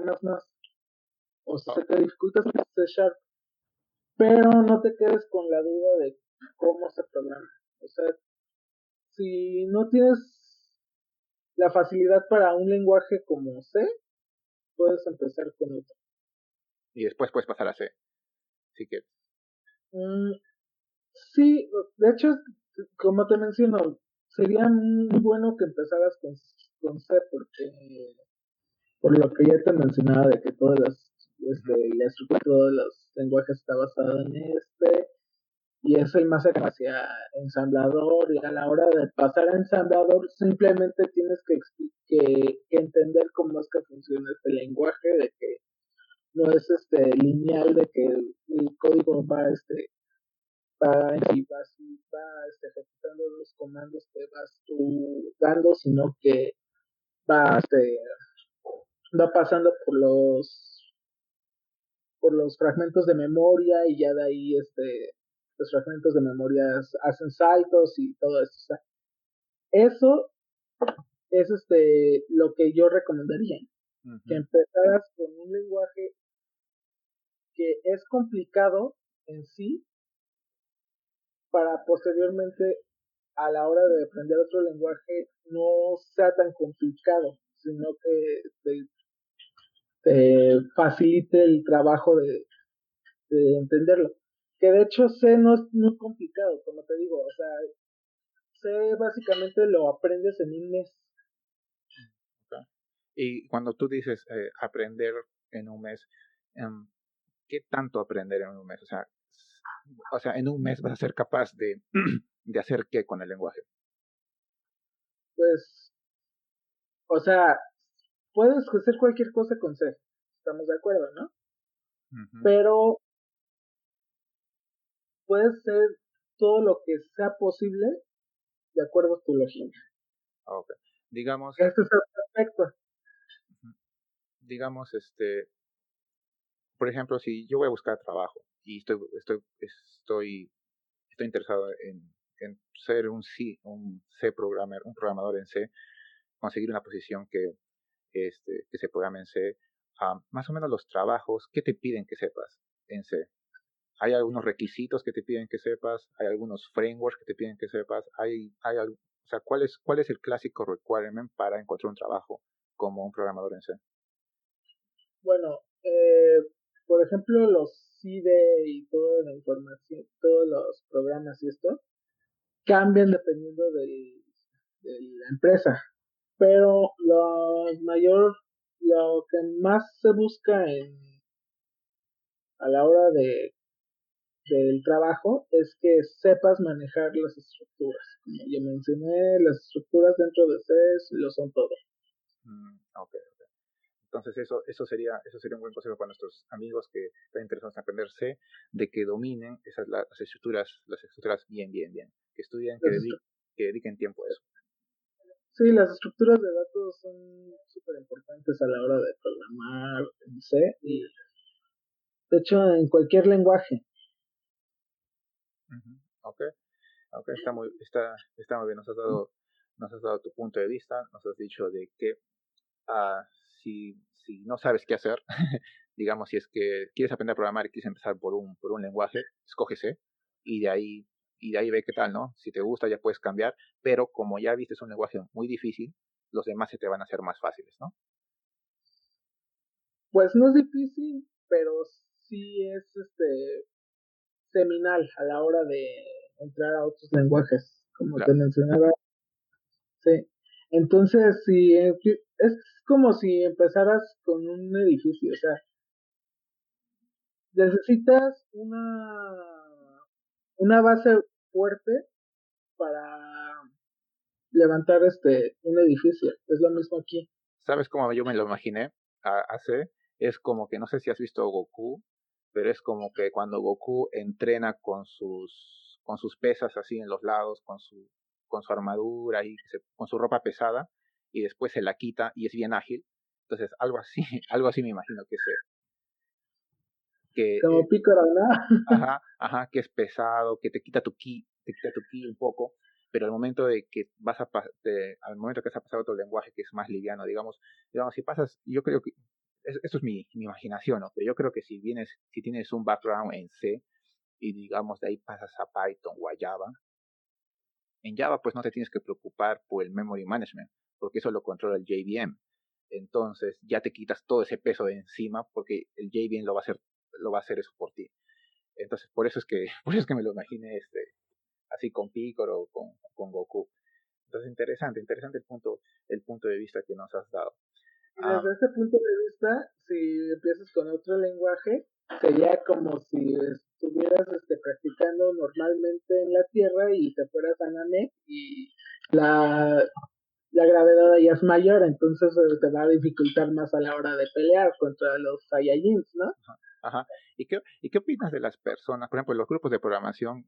o si se te dificulta C Sharp, pero no te quedes con la duda de cómo se programa. O sea, si no tienes la facilidad para un lenguaje como C, puedes empezar con otro. Y después puedes pasar a C, si quieres. Sí, de hecho, como te menciono, sería muy bueno que empezaras con C, porque por lo que ya te mencionaba de que la estructura de todos los lenguajes está basada en y es el más cercano hacia ensamblador, y a la hora de pasar a ensamblador simplemente tienes que entender cómo es que funciona este lenguaje, de que no es lineal, de que el código va ejecutando los comandos que vas tú dando, sino que va, va pasando por los fragmentos de memoria, y ya de ahí los fragmentos de memoria hacen saltos y todo eso. Eso es lo que yo recomendaría, que empezaras con un lenguaje que es complicado en sí, para posteriormente, a la hora de aprender otro lenguaje, no sea tan complicado, sino que te facilite el trabajo de entenderlo. Que de hecho C no es muy complicado, como te digo, o sea, C básicamente lo aprendes en un mes. Okay. Y cuando tú dices aprender en un mes, ¿qué tanto aprender en un mes? O sea, en un mes vas a ser capaz de, de hacer qué con el lenguaje. Pues, o sea, puedes hacer cualquier cosa con C, estamos de acuerdo, ¿no? Pero puedes hacer todo lo que sea posible de acuerdo a tu lógica. Okay. Digamos, Este es el aspecto. digamos, por ejemplo, si yo voy a buscar trabajo y estoy interesado en ser un C programmer, un programador en C, conseguir una posición que se programe en C, más o menos los trabajos, ¿qué te piden que sepas en C? Hay algunos requisitos que te piden que sepas, hay algunos frameworks que te piden que sepas, o sea, ¿cuál es el clásico requirement para encontrar un trabajo como un programador en C? Bueno, por ejemplo, los CIDE y toda la información, todos los programas y esto, cambian dependiendo de la empresa. Pero lo que más se busca a la hora del trabajo es que sepas manejar las estructuras. Como ya mencioné, las estructuras dentro de C lo son todo. Ok. Entonces eso sería un buen consejo para nuestros amigos que están interesados en aprender C, de que dominen las estructuras bien, que estudien, que dediquen tiempo a eso. Sí, las estructuras de datos son súper importantes a la hora de programar en C, y de hecho en cualquier lenguaje. Ok, está muy bien, nos has dado tu punto de vista, nos has dicho de que uh, si no sabes qué hacer, digamos, si es que quieres aprender a programar y quieres empezar por un lenguaje, escoge C y de ahí ve qué tal, ¿no? Si te gusta ya puedes cambiar, pero como ya viste es un lenguaje muy difícil, los demás se te van a hacer más fáciles, ¿no? Pues no es difícil, pero sí es seminal a la hora de entrar a otros lenguajes, como te Claro. mencionaba. Sí. Entonces, si es como si empezaras con un edificio, o sea, necesitas una base fuerte para levantar un edificio. Es lo mismo aquí. ¿Sabes cómo yo me lo imaginé? Hace, es como que no sé si has visto Goku, pero es como que cuando Goku entrena con sus pesas así en los lados, con su armadura y con su ropa pesada, y después se la quita y es bien ágil. Entonces, algo así, algo así me imagino que Como pícaro, ¿no? ajá, ajá, que es pesado, que te quita tu ki un poco, pero al momento de que al momento que has pasado otro lenguaje que es más liviano, digamos, si pasas, yo creo que, esto es mi imaginación, ¿no? Pero yo creo que si tienes un background en C y digamos de ahí pasas a Python o a Java, en Java pues no te tienes que preocupar por el memory management, porque eso lo controla el JVM. Entonces ya te quitas todo ese peso de encima porque el JVM lo va a hacer eso por ti. Entonces, por eso es que, por eso es que me lo imaginé así con Piccolo o con Goku. Entonces, interesante el punto de vista que nos has dado. Y Ah, desde ese punto de vista, si empiezas con otro lenguaje, sería como si estuvieras practicando normalmente en la Tierra y te fueras a Namek y la, la gravedad ahí es mayor, entonces te va a dificultar más a la hora de pelear contra los Saiyajins, ¿no? ajá, ajá. ¿Y qué opinas de las personas? Por ejemplo, los grupos de programación,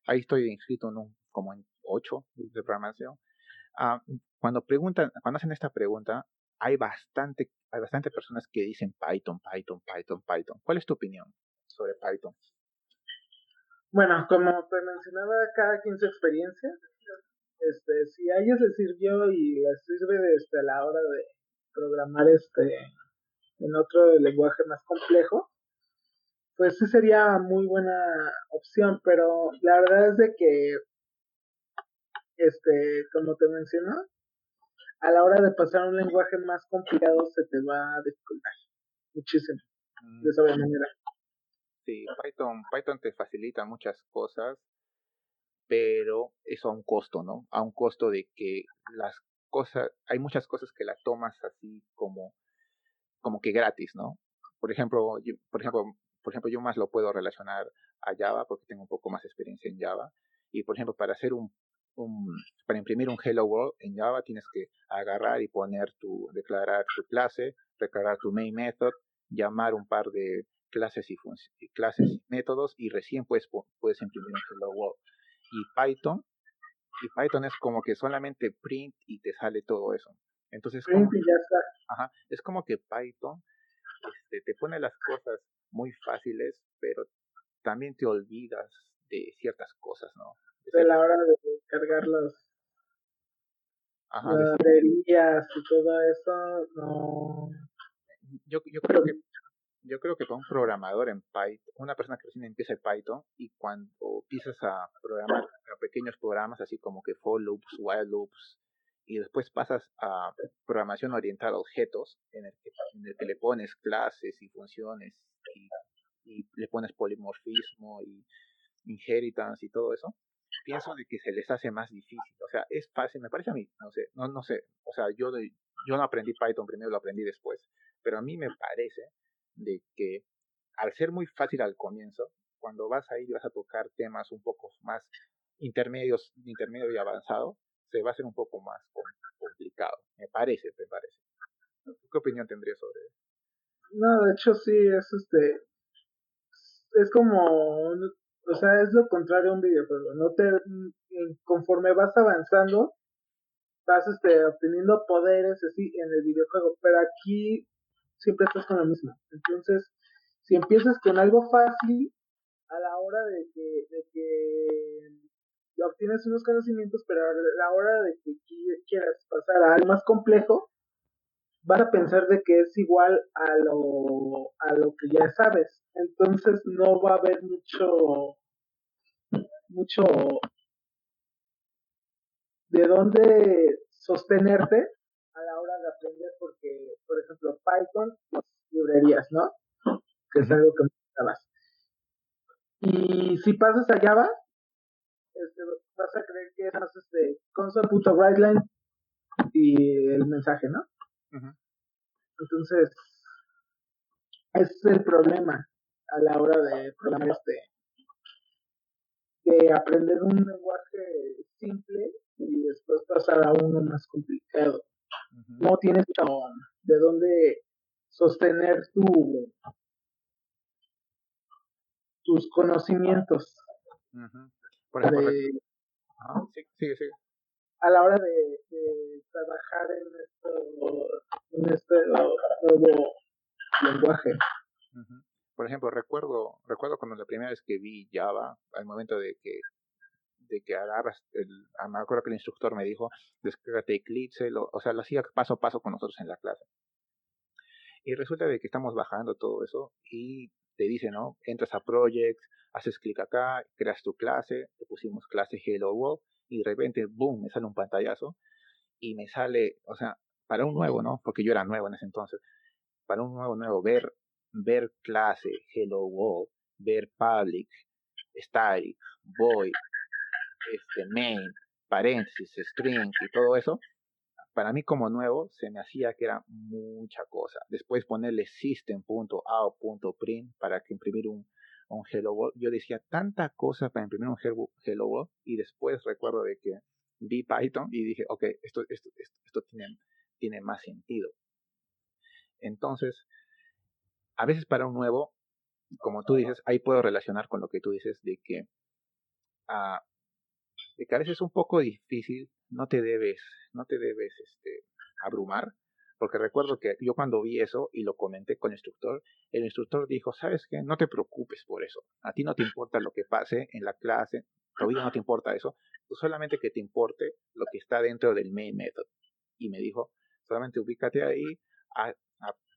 ahí estoy inscrito como en 8 grupos de programación. Ah, cuando hacen esta pregunta, hay bastante personas que dicen Python, Python, Python, Python. ¿Cuál es tu opinión sobre Python? Bueno, como te mencionaba, cada quien su experiencia. Si a ellos les sirvió y les sirve a la hora de programar en otro lenguaje más complejo, pues sí sería muy buena opción, pero la verdad es de que, como te menciono, a la hora de pasar a un lenguaje más complicado se te va a dificultar muchísimo, de Mm, sobremanera. sí, Python te facilita muchas cosas, pero eso a un costo, ¿no? A un costo de que hay muchas cosas que las tomas así como que gratis, ¿no? Por ejemplo, por ejemplo, yo más lo puedo relacionar a Java porque tengo un poco más experiencia en Java. Y por ejemplo, para imprimir un Hello World en Java tienes que agarrar y declarar tu clase, declarar tu main method, llamar un par de clases y métodos y recién puedes imprimir un Hello World. Y Python, y Python es como que solamente print y te sale todo eso. Entonces, Print y ya está, ajá, es como que Python te pone las cosas muy fáciles, pero también te olvidas de ciertas cosas, ¿no? De de la ciertas, hora de cargar ajá, las librerías y todo eso, no. yo, yo creo que yo creo que para un programador en Python, una persona que recién empieza en Python y cuando empiezas a programar a pequeños programas así como que for loops, while loops, y después pasas a programación orientada a objetos, en el que le pones clases y funciones y le pones polimorfismo y inheritance y todo eso, pienso de que se les hace más difícil. O sea, es fácil, me parece a mí, no sé. O sea, yo no aprendí Python primero, lo aprendí después. Pero a mí me parece de que al ser muy fácil al comienzo, cuando vas a ir y vas a tocar temas un poco más intermedio y avanzado, se va a hacer un poco más complicado. Me parece. ¿Qué opinión tendrías sobre eso? No, de hecho sí, es como, o sea, es lo contrario a un videojuego. No te, conforme vas avanzando, vas obteniendo poderes así en el videojuego, pero aquí siempre estás con lo mismo. Entonces, si empiezas con algo fácil, a la hora de que obtienes unos conocimientos, pero a la hora de que quieras pasar a algo más complejo, vas a pensar de que es igual a lo que ya sabes. Entonces no va a haber mucho de dónde sostenerte a la hora de aprender porque por ejemplo, Python, las librerías, ¿no? Que es algo que me comentabas. Y si pasas a Java, vas a creer que es más console.writeline y el mensaje, ¿no? Ujú. Entonces, ese es el problema a la hora de programar de aprender un lenguaje simple y después pasar a uno más complicado. Ujú. No tienes de dónde sostener tus conocimientos Ujú. Por ejemplo, de, sí, sigue, sigue. a la hora de trabajar en este nuevo lenguaje. Ujú. Por ejemplo, recuerdo cuando la primera vez que vi Java, al momento de que agarras me acuerdo que el instructor me dijo, descárgate Eclipse, o sea, lo hacía paso a paso con nosotros en la clase. Y resulta de que estamos bajando todo eso y te dice, ¿no? Entras a Projects, haces clic acá, creas tu clase, le pusimos clase Hello World y de repente, boom, me sale un pantallazo y me sale, o sea, para un nuevo, ¿no? Porque yo era nuevo en ese entonces, para un nuevo, ver clase Hello World, ver public, static, void, main, paréntesis, string y todo eso, para mí como nuevo se me hacía que era mucha cosa. Después ponerle system.out.print para que imprimir un Hello World. Yo decía tanta cosa para imprimir un Hello World y después recuerdo de que vi Python y dije, ok, esto tiene más sentido. Entonces, a veces para un nuevo, como tú dices, ahí puedo relacionar con lo que tú dices ah, de que a veces es un poco difícil, no te debes abrumar, porque recuerdo que yo cuando vi eso y lo comenté con el instructor dijo, ¿sabes qué? No te preocupes por eso, a ti no te importa lo que pase en la clase, todavía no te importa eso, tú solamente que te importe lo que está dentro del main method. Y me dijo, solamente ubícate ahí,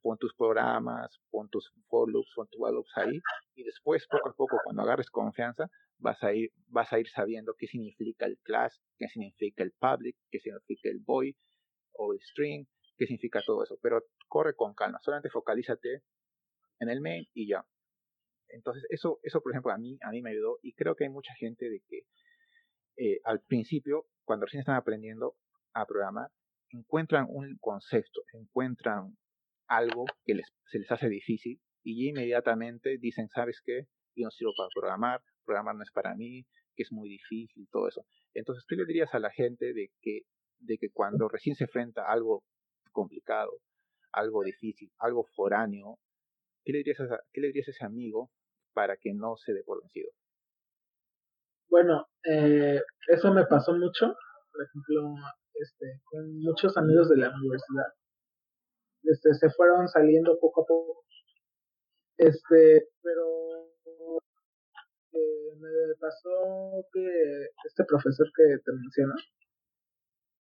pon tus programas, pon tus for loops, pon tus while loops ahí, y después poco a poco cuando agarres confianza, vas a ir sabiendo qué significa el class, qué significa el public, qué significa el void o el string, qué significa todo eso. Pero corre con calma, solamente focalízate en el main y ya. Entonces, eso por ejemplo, a mí me ayudó y creo que hay mucha gente de que al principio, cuando recién están aprendiendo a programar, encuentran un concepto, encuentran algo que se les hace difícil y inmediatamente dicen, ¿sabes qué? Yo no sirvo para programar no es para mí, que es muy difícil, todo eso. Entonces, ¿qué le dirías a la gente de que cuando recién se enfrenta a algo complicado, algo difícil, algo foráneo, ¿qué le dirías a ese amigo para que no se dé por vencido? Bueno, eso me pasó mucho, por ejemplo, con muchos amigos de la universidad. Se fueron saliendo poco a poco. Pero me pasó que este profesor que te menciono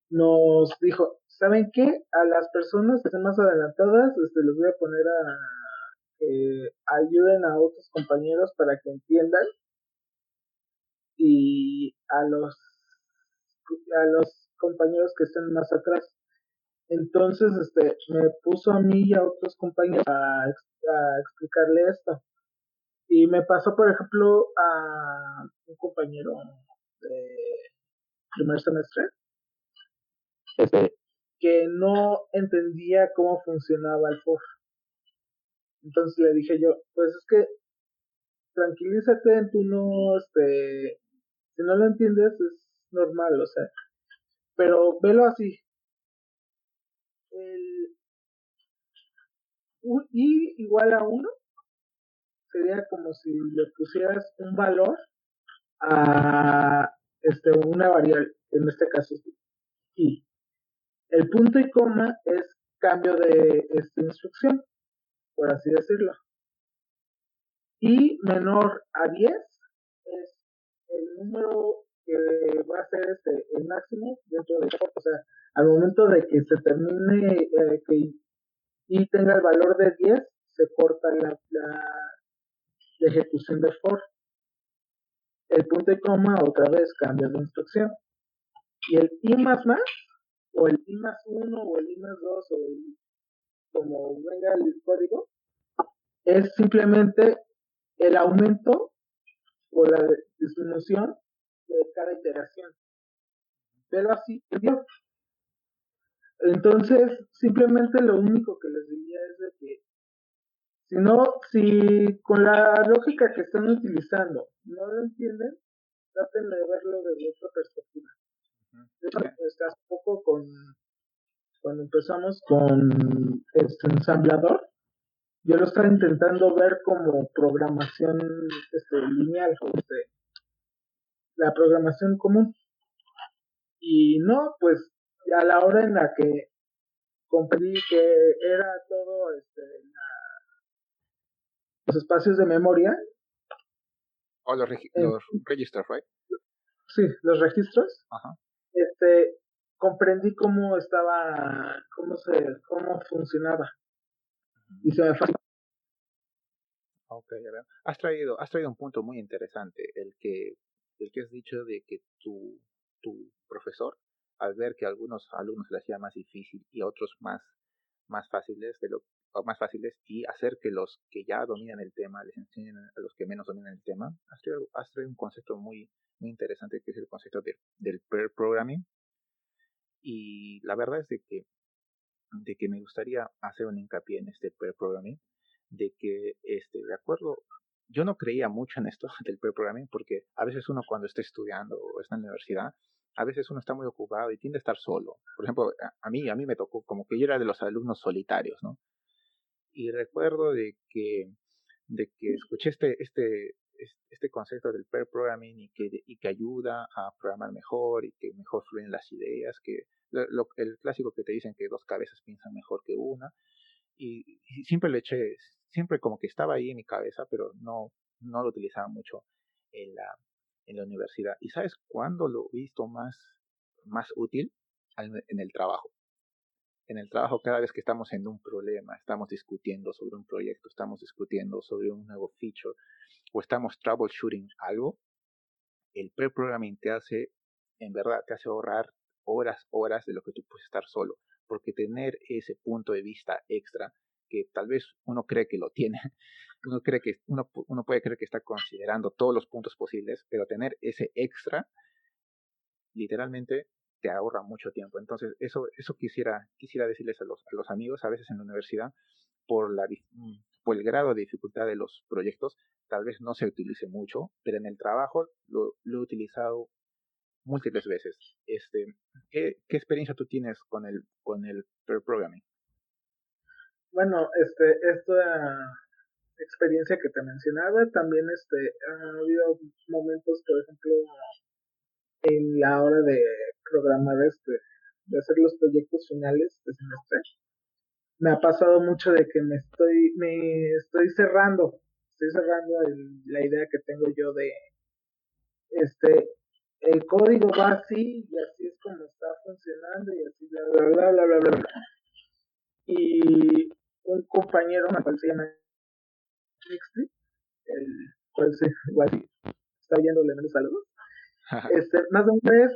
nos dijo, ¿saben qué? A las personas que estén más adelantadas, les voy a poner a que ayuden a otros compañeros para que entiendan y a los compañeros que estén más atrás. Entonces, me puso a mí y a otros compañeros a explicarle esto. Y me pasó, por ejemplo, a un compañero de primer semestre, que no entendía cómo funcionaba el for. Entonces le dije yo, pues es que tranquilízate, tú no, si no lo entiendes es normal, o sea, pero velo así, el un i igual a uno sería como si le pusieras un valor a una variable, en este caso es i. El punto y coma es cambio de esta instrucción, por así decirlo. Y menor a 10 es el número que va a ser el máximo dentro de, o sea, al momento de que se termine, que y tenga el valor de 10 se corta la ejecución de for. El punto y coma otra vez cambia de instrucción. Y el i más, o el i más 1, o el i más 2, como venga el código, es simplemente el aumento o la disminución de cada iteración. Pero así, entonces, simplemente lo único que les diría es de que si con la lógica que están utilizando no lo entienden, traten de verlo desde otra perspectiva. De hecho, hace poco cuando empezamos con este ensamblador, yo lo estaba intentando ver como programación lineal, la programación común. Y no, pues a la hora en la que comprendí que era todo los espacios de memoria, Los registers, right? sí, los registros, Ajá. este, comprendí cómo funcionaba. Y se me facilitó. Ok, ya veo. Has traído un punto muy interesante, el que has dicho de que tu profesor, al ver que a algunos alumnos les hacía más difícil y a otros más fáciles o más fáciles, y hacer que los que ya dominan el tema les enseñen a los que menos dominan el tema, has traído un concepto muy interesante que es el concepto del pair programming. Y la verdad es de que me gustaría hacer un hincapié en este pair programming, de que, de acuerdo, yo no creía mucho en esto del pair programming porque a veces uno cuando está estudiando o está en la universidad, a veces uno está muy ocupado y tiende a estar solo. Por ejemplo, a mí me tocó como que yo era de los alumnos solitarios, ¿no? Y recuerdo de que escuché este concepto del pair programming y que ayuda a programar mejor y que mejor fluyen las ideas, que el clásico que te dicen que dos cabezas piensan mejor que una, y siempre le eché, siempre como que estaba ahí en mi cabeza, pero no lo utilizaba mucho en en la universidad. ¿Y sabes cuándo lo he visto más útil? En el trabajo. En el trabajo, cada vez que estamos en un problema, estamos discutiendo sobre un proyecto, estamos discutiendo sobre un nuevo feature o estamos troubleshooting algo, el pre-programming en verdad, te hace ahorrar horas de lo que tú puedes estar solo. Porque tener ese punto de vista extra, que tal vez uno cree que lo tiene, uno puede creer que está considerando todos los puntos posibles, pero tener ese extra, literalmente te ahorra mucho tiempo. Entonces, eso quisiera decirles a los amigos, a veces en la universidad, por el grado de dificultad de los proyectos, tal vez no se utilice mucho, pero en el trabajo lo he utilizado múltiples veces. ¿Qué experiencia tú tienes con el pair programming? Bueno, esta experiencia que te mencionaba, también ha habido momentos, por ejemplo, en la hora de programar de hacer los proyectos finales de semestre, me ha pasado mucho de que estoy cerrando la idea que tengo yo de este, el código va así y así es como está funcionando y así bla bla bla bla bla bla, bla. Y un compañero, me parece, se llama Nixty, el cual igual está oyendo, le mando saludos. Más de una vez,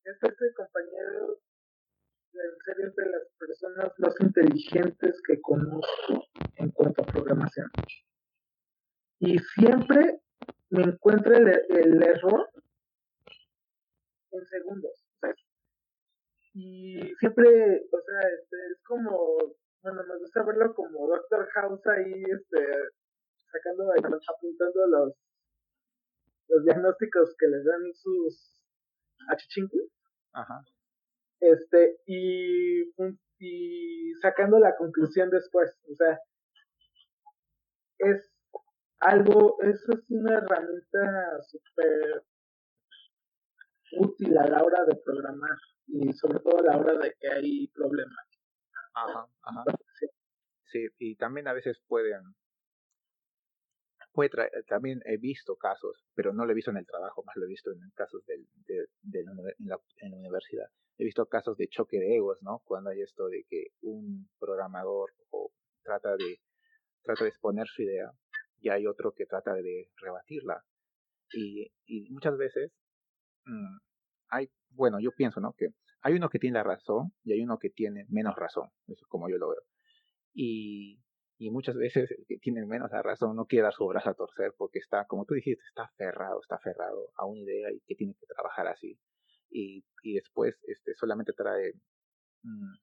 este compañero en serio es de las personas más inteligentes que conozco en cuanto a programación. Y siempre me encuentra el error en segundos. O sea, y siempre, o sea, es como, bueno, me gusta verlo como Doctor House ahí, sacando, apuntando los diagnósticos que les dan sus achichincles. Ajá. Y sacando la conclusión después. O sea, es eso es una herramienta súper útil a la hora de programar y sobre todo a la hora de que hay problemas. Ajá, ajá. Sí. Sí, y también a veces también he visto casos, pero no lo he visto en el trabajo, más lo he visto en casos en la universidad. He visto casos de choque de egos, ¿no? Cuando hay esto de que un programador trata de, trata de exponer su idea y hay otro que trata de rebatirla. Y muchas veces bueno, yo pienso, ¿no? Que hay uno que tiene la razón y hay uno que tiene menos razón, eso es como yo lo veo. Y, y muchas veces el que tiene menos la razón no quiere dar su brazo a torcer porque está, como tú dijiste, está aferrado a una idea y que tiene que trabajar así. Y después solamente mm,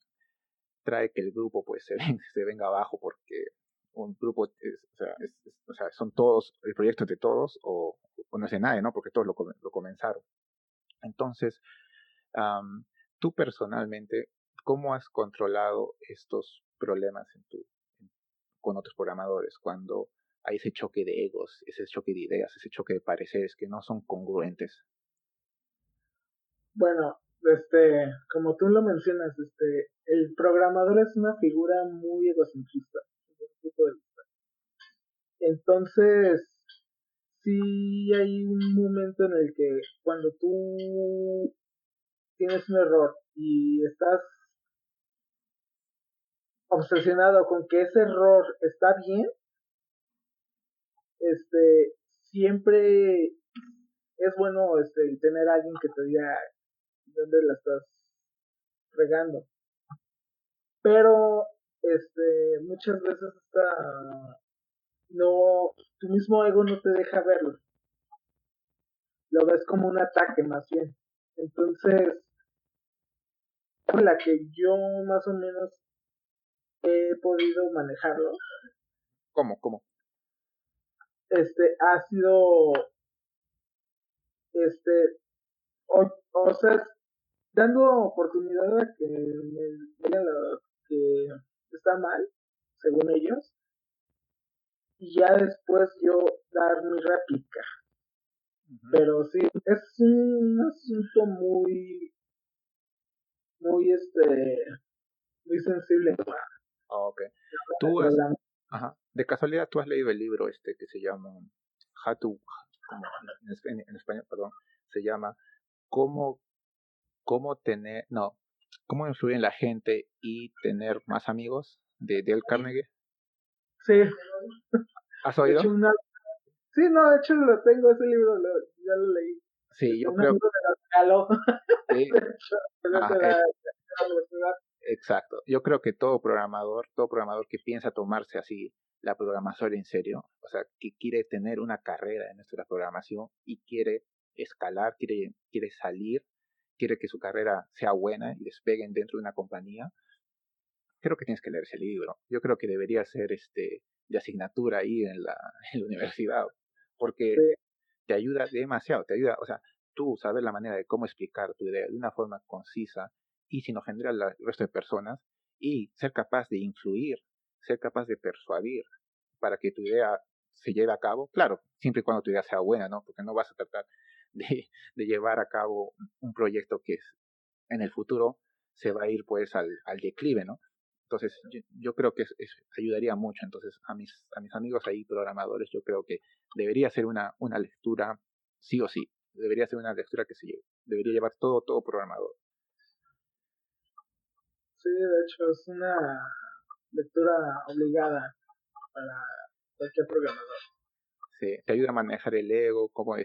trae que el grupo pues se venga abajo porque un grupo o sea, son todos, el proyecto es de todos o no es de nadie, ¿no? Porque todos lo comenzaron. Entonces, um, tú personalmente, ¿cómo has controlado estos problemas con otros programadores cuando hay ese choque de egos, ese choque de ideas, ese choque de pareceres que no son congruentes? Bueno, como tú lo mencionas, el programador es una figura muy egocentrista, desde mi punto de vista. Entonces, sí hay un momento en el que cuando tú tienes un error y estás obsesionado con que ese error está bien, siempre es bueno tener a alguien que te diga dónde la estás regando. Pero muchas veces no, tu mismo ego no te deja verlo, lo ves como un ataque más bien. Entonces, la que yo más o menos he podido manejarlo, ¿Cómo? ¿Cómo? ha sido, este, o sea, dando oportunidad a que me digan lo que está mal, según ellos, y ya después yo dar mi réplica. Uh-huh. Pero sí, es un asunto muy, muy sensible para Oh, ok. el Tú has, programa. ajá, de casualidad, tú has leído el libro que se llama How to, como en español, perdón, se llama cómo, cómo tener, no, cómo influir en la gente y tener más amigos de Dale Carnegie. Sí, ¿Has de hecho, oído? sí, no, de hecho lo tengo, ese libro ya lo leí. Sí, yo Un creo amigo me lo regaló, que, de hecho, ah, de la universidad. exacto. Yo creo que todo programador que piensa tomarse así la programación en serio, o sea, que quiere tener una carrera en esto de la programación y quiere escalar, quiere salir, quiere que su carrera sea buena y despeguen dentro de una compañía, creo que tienes que leer ese libro. Yo creo que debería ser de asignatura ahí en la universidad, porque Sí, te ayuda demasiado, te ayuda, o sea, tú sabes la manera de cómo explicar tu idea de una forma concisa y sin ofender al resto de personas y ser capaz de influir, ser capaz de persuadir para que tu idea se lleve a cabo, claro, siempre y cuando tu idea sea buena, ¿no? Porque no vas a tratar de llevar a cabo un proyecto que en el futuro se va a ir pues al declive, ¿no? Entonces yo creo que ayudaría mucho. Entonces a mis amigos ahí programadores yo creo que debería ser una lectura sí o sí. Debería ser una lectura que debería llevar todo programador. sí, de hecho es una lectura obligada para cualquier programador. Te ayuda a manejar el ego, cómo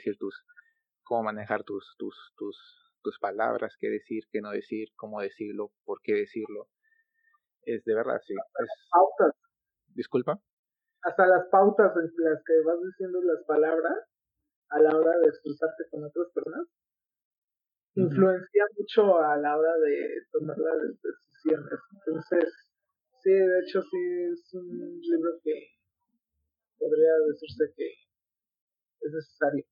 manejar tus palabras, qué decir, qué no decir, cómo decirlo, por qué decirlo. Es de verdad, sí. Pautas, Disculpa. hasta las pautas en las que vas diciendo las palabras a la hora de expresarte con otras personas Uh-huh. influencia mucho a la hora de tomar las decisiones. Entonces, sí, de hecho sí es un libro que podría decirse que es necesario.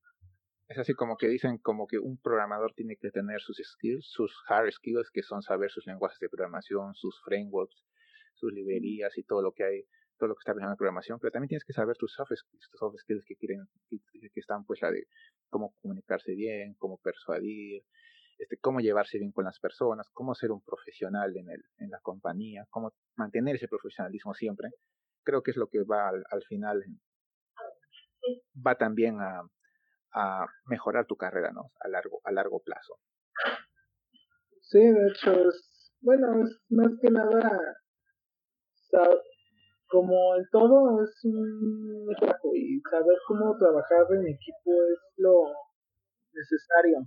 Es así como que dicen como que un programador tiene que tener sus skills, sus hard skills, que son saber sus lenguajes de programación, sus frameworks, sus librerías y todo lo que hay, todo lo que está relacionado con programación, pero también tienes que saber tus soft skills que están pues la de cómo comunicarse bien, cómo persuadir, cómo llevarse bien con las personas, cómo ser un profesional en la compañía, cómo mantener ese profesionalismo siempre. Creo que es lo que va al final, va también a mejorar tu carrera, ¿no? A largo plazo. Sí, de hecho bueno, es más que nada, sa- como en todo es un trabajo y saber cómo trabajar en equipo es lo necesario.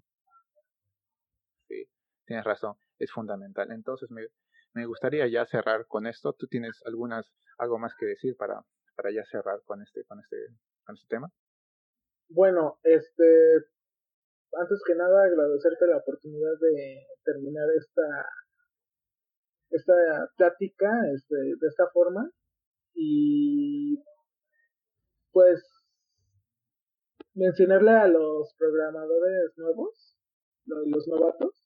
Sí, tienes razón. es fundamental. Entonces me gustaría ya cerrar con esto. ¿Tú tienes algo más que decir para ya cerrar con este tema? Bueno, antes que nada agradecerte la oportunidad de terminar esta plática de esta forma y pues mencionarle a los programadores nuevos, los novatos,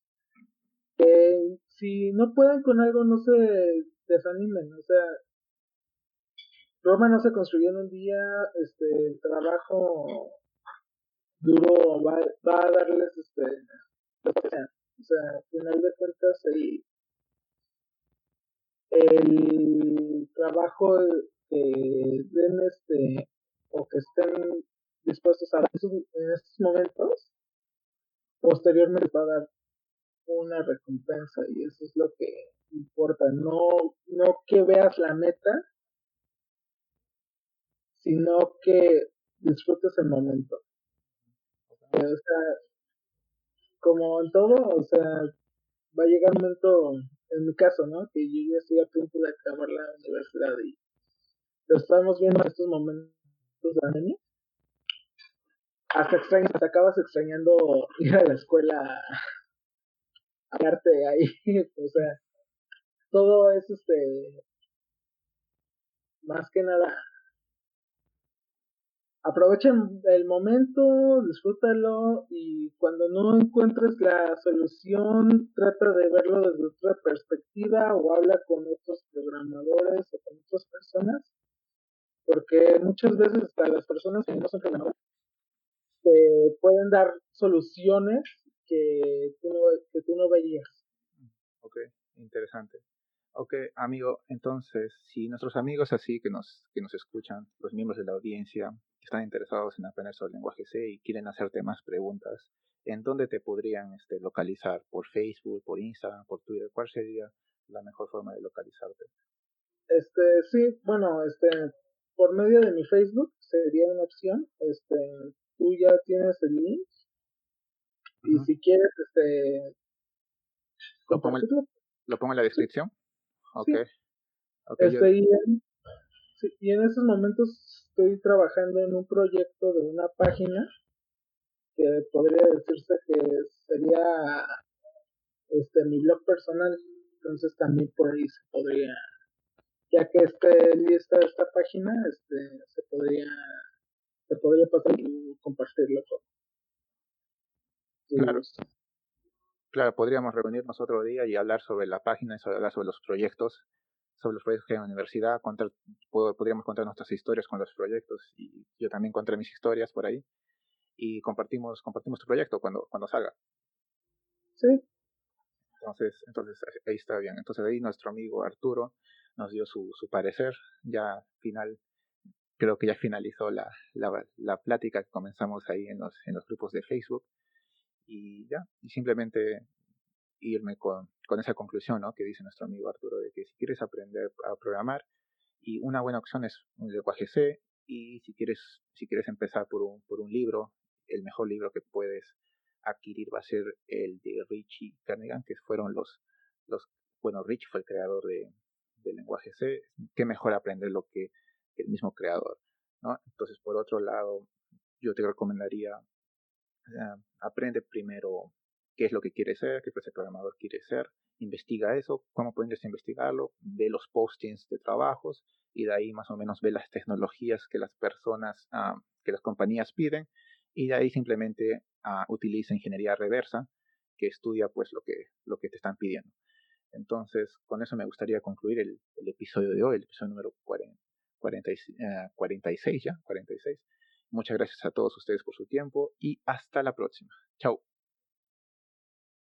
que si no pueden con algo no se desanimen, o sea, Roma no se construyó en un día, el trabajo duro va a darles lo que sea. O sea, al final de cuentas el trabajo que den o que estén dispuestos a dar en estos momentos, posteriormente va a dar una recompensa y eso es lo que importa. No que veas la meta, sino que disfrutes el momento. O sea, como en todo, o sea, va a llegar un momento, en mi caso, ¿no? Que yo ya estoy a punto de acabar la universidad y lo estamos viendo en estos momentos de pandemia. Hasta acabas extrañando ir a la escuela, a arte ahí, o sea, todo es más que nada aprovecha el momento, disfrútalo y cuando no encuentres la solución, trata de verlo desde otra perspectiva o habla con otros programadores o con otras personas, porque muchas veces hasta las personas que no son programadores te pueden dar soluciones que tú no veías. Ok, interesante. Ok, amigo, entonces, si nuestros amigos así que nos escuchan, los miembros de la audiencia, que están interesados en aprender sobre el lenguaje C y quieren hacerte más preguntas, ¿en dónde te podrían localizar? ¿Por Facebook, por Instagram, por Twitter? ¿Cuál sería la mejor forma de localizarte? Sí, bueno, por medio de mi Facebook sería una opción. Tú ya tienes el link y Ujú. si quieres, ¿Lo pongo, compartirlo, lo pongo en la sí, descripción? Ok, sí. ok, Y sí, y en estos momentos estoy trabajando en un proyecto de una página que podría decirse que sería mi blog personal. Entonces también por ahí se podría, ya que esté lista esta página, se podría pasar y compartirlo con tu claro, gusto. claro, podríamos reunirnos otro día y hablar sobre la página y hablar sobre los proyectos que hay en la universidad, podríamos contar nuestras historias con los proyectos y yo también contaré mis historias por ahí y compartimos tu proyecto cuando salga. Sí, Entonces ahí está bien. Entonces ahí nuestro amigo Arturo nos dio su parecer, ya final, creo que ya finalizó la plática que comenzamos ahí en los grupos de Facebook y ya, y simplemente irme con esa conclusión, ¿no? Que dice nuestro amigo Arturo, de que si quieres aprender a programar, y una buena opción es un lenguaje C, y si quieres empezar por un libro, el mejor libro que puedes adquirir va a ser el de Rich y Kernighan, que fueron los bueno, Rich fue el creador del lenguaje C, qué mejor aprender lo que el mismo creador, ¿no? Entonces, por otro lado, yo te recomendaría aprende primero qué es lo que quiere ser, qué clase de programador quiere ser, investiga eso, cómo puedes investigarlo, ve los postings de trabajos y de ahí más o menos ve las tecnologías que las personas, que las compañías piden y de ahí simplemente utiliza ingeniería reversa que estudia pues lo que te están pidiendo. Entonces, con eso me gustaría concluir el episodio de hoy, el episodio número 46 ya, 46. Muchas gracias a todos ustedes por su tiempo y hasta la próxima. Chao.